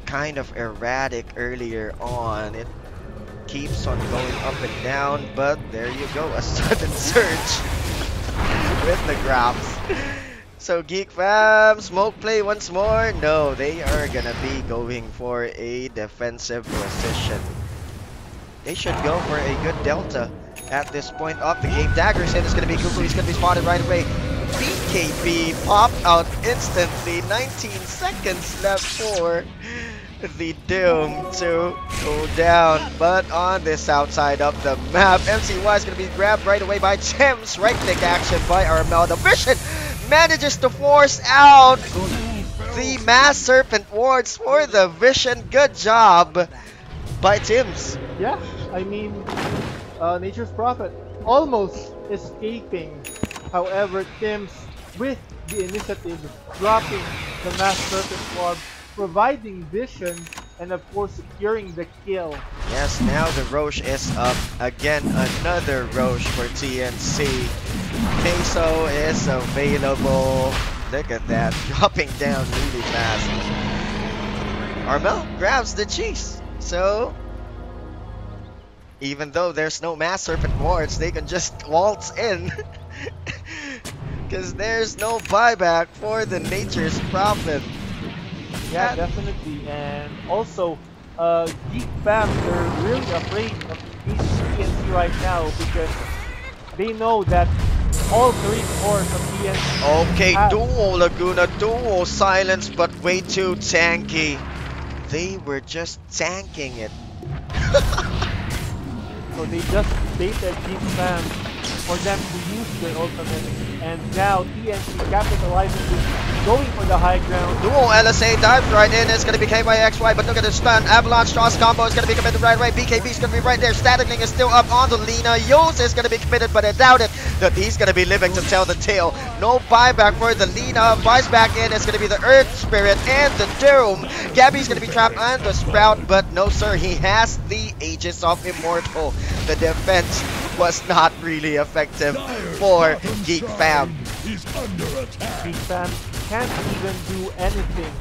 Kind of erratic earlier on. It keeps on going up and down, but there you go, a sudden surge with the graphs. So GEEK Fam, smoke play once more. No, they are gonna be going for a defensive position. They should go for a good delta at this point of the game. Daggers in is gonna be Cuckoo, he's gonna be spotted right away. BKB popped out instantly. 19 seconds left for the Doom to go down, but on the south side of the map, MCY is going to be grabbed right away by Gems. Right click action by Armel. The Vision manages to force out the Mass Serpent wards for the Vision. Good job by Tims.
Yeah, I mean, Nature's Prophet almost escaping. However, Tims with the initiative, dropping the Mass Serpent Ward, providing vision, and of course securing the kill.
Yes, now the Roche is up. Again, another Roche for TNC. Peso is available. Look at that, dropping down really fast. Armel grabs the cheese. So, even though there's no Mass Serpent wards, they can just waltz in. Because there's no buyback for the Nature's Prophet.
Yeah, definitely. And also, GEEK Fam, they're really afraid of TNC right now because they know that all 3 cores of TNC
Okay,
have
duo Laguna, duo Silence, but way too tanky. They were just tanking it.
So they just baited Geek Fam for them to use their ultimate. And now TNC capitalizing this, going for the high ground.
Duo LSA dives right in. It's going to be KYXY, but look at the stun. Avalanche Jaws combo is going to be committed right away. BKB is going to be right there. Staticling is still up on the Lina. Yos is going to be committed, but I doubt it that he's going to be living to tell the tale. No buyback for the Lina. Buys back in. It's going to be the Earth Spirit and the Doom. Gabby's going to be trapped on the Sprout, but no sir, he has the Aegis of Immortal. The defense was not really effective for Geek Fam.
He's under attack.
Geek Fam can't even do anything.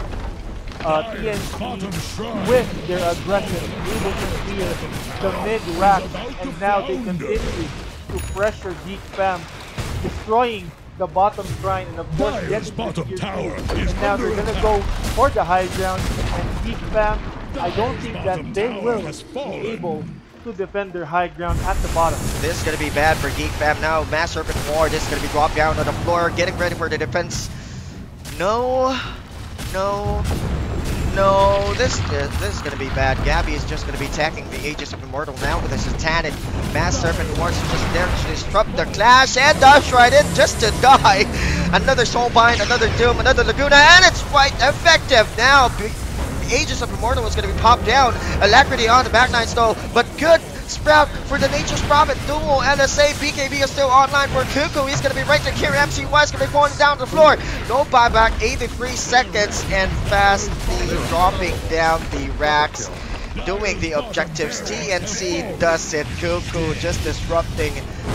TNC with their aggression able to clear the mid rack, and now they continue to pressure Geek Fam, destroying the bottom shrine and of course getting
bottom
to
tower
tier 2.
is
And now they're
under
gonna go for the high ground, and Geek Fam, I don't think that they will be able to defend their high ground at the bottom.
This is going to be bad for Geek Fam now. Mass Serpent War, this is going to be dropped down on the floor, getting ready for the defense. No, no, no, this is going to be bad. Gabby is just going to be attacking the Aegis of Immortal now with a Satanic. Mass Serpent War is just there to disrupt the clash and dives right in just to die. Another Soulbind, another Doom, another Laguna, and it's quite effective now. Aegis of Immortal is going to be popped down. Alacrity on the back 9 though, but good Sprout for the Nature's Prophet. Dual LSA. BKB is still online for Cuckoo. He's going to be right to here. MCY is going to be falling down the floor. No buyback. 83 seconds and fast dropping down the racks. Doing the objectives. TNC does it. Cuckoo just disrupting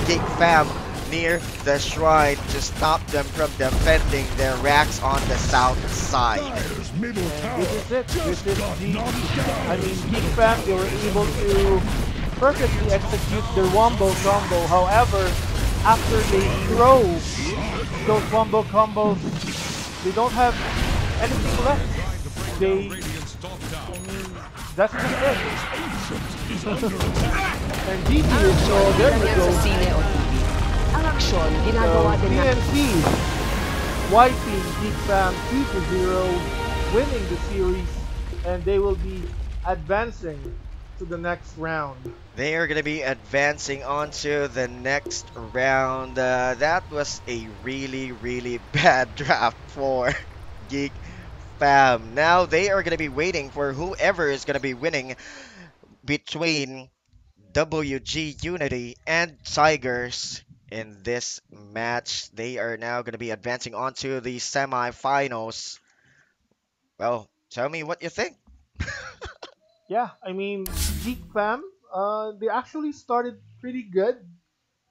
Geek Fam near the shrine to stop them from defending their racks on the south side.
Middle tower
This is it. This is
got
the,
knocked down.
I mean, Geek Fam, they were able to perfectly execute their wombo combo. However, after they throw those wombo combos, they don't have anything left. They, I mean, that's just it. And GG is so there we go.
Ang aksyon, ginagawa din natin.
TNC wiping Geek Fam 2-0, winning the series, and they will be advancing to the next round.
They are going to be advancing on to the next round. That was a really, really bad draft for Geek Fam. Now they are going to be waiting for whoever is going to be winning between WG Unity and Tigers in this match. They are now going to be advancing on to the semifinals. Well, tell me what you think.
Yeah, I mean, Geek Fam, they actually started pretty good.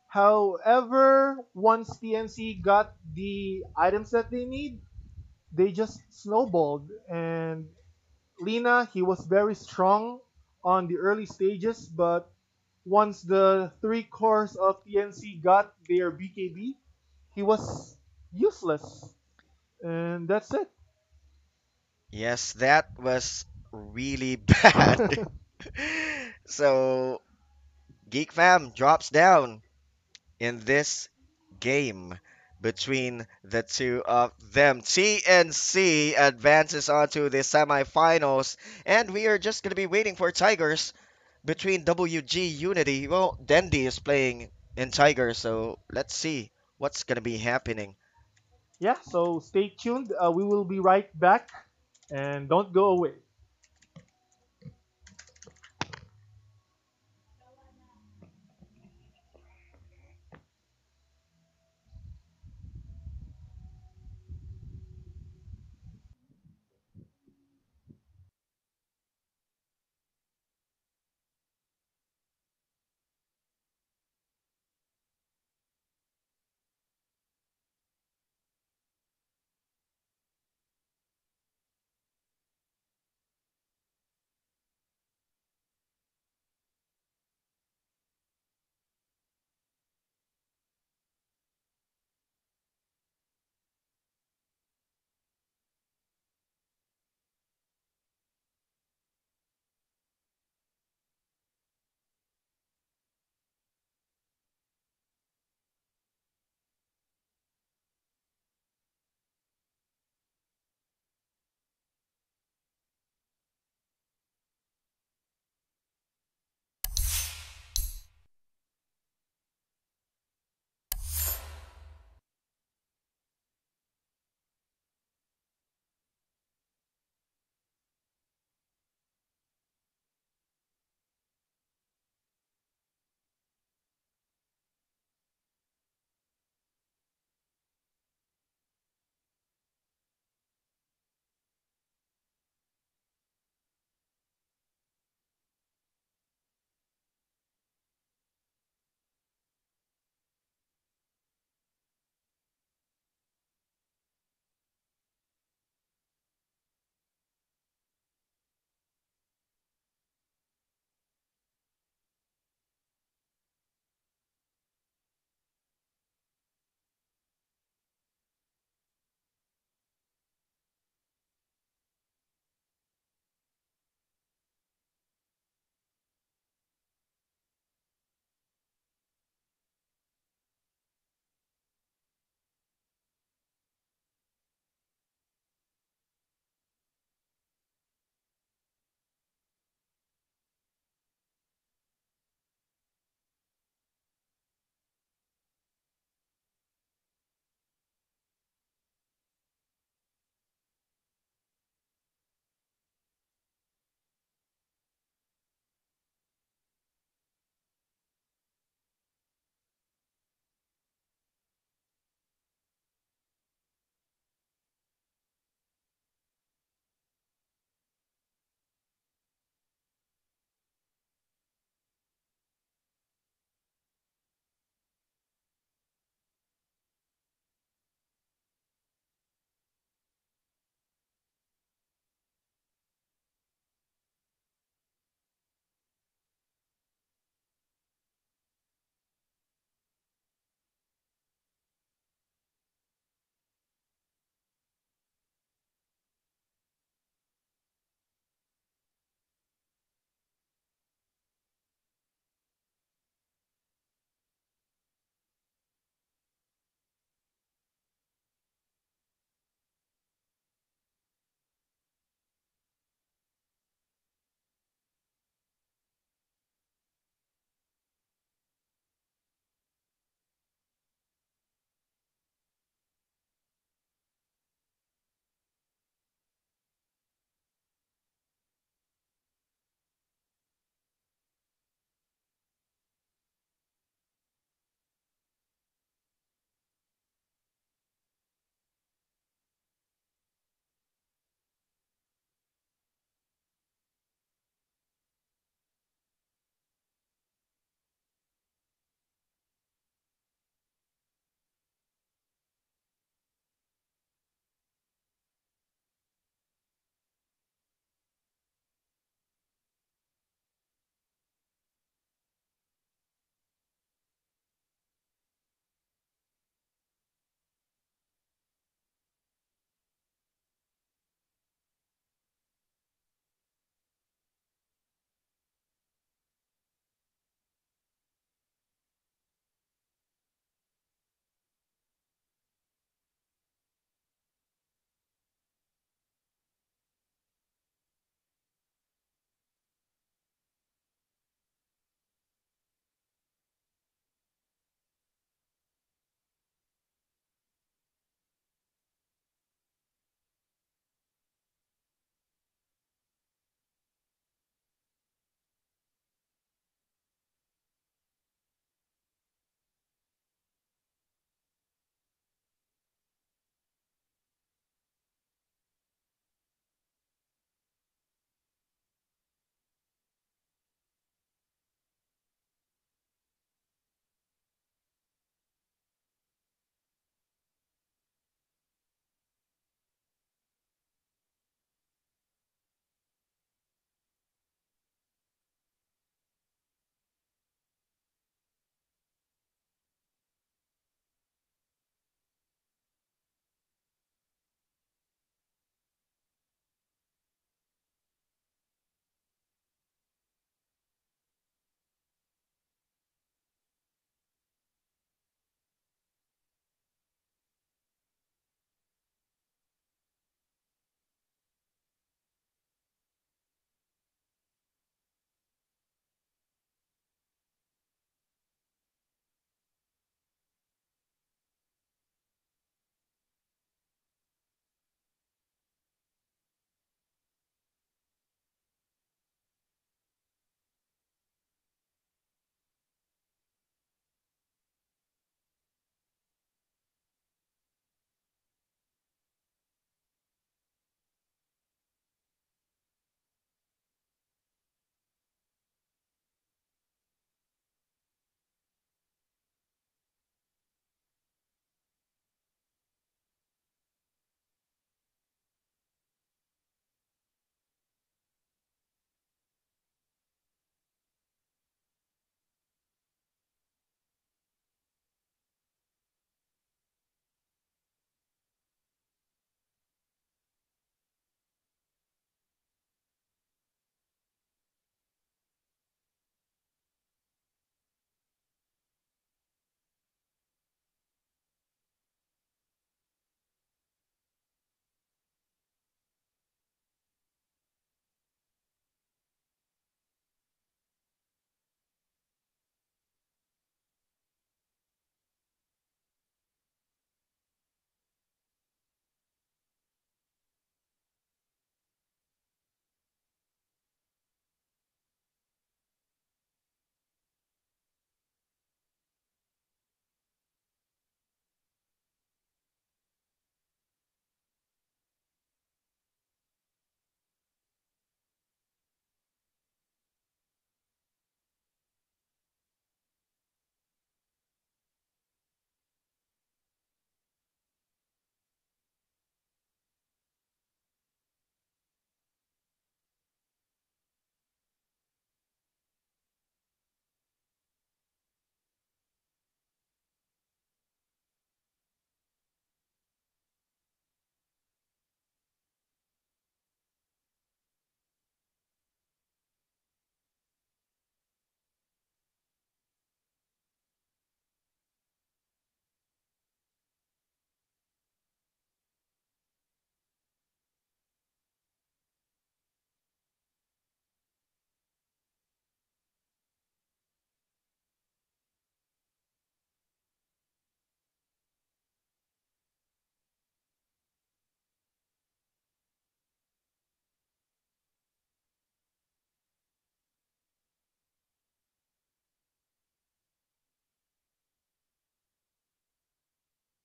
However, once TNC got the items that they need, they just snowballed. And Lina, he was very strong on the early stages, but once the 3 cores of TNC got their BKB, he was useless. And that's it.
Yes, that was really bad. So, Geek Fam drops down in this game between the two of them. TNC advances onto the semifinals, and we are just going to be waiting for Tigers between WG Unity. Well, Dendi is playing in Tigers, so let's see what's going to be happening.
Yeah, so stay tuned. We will be right back. And don't go away.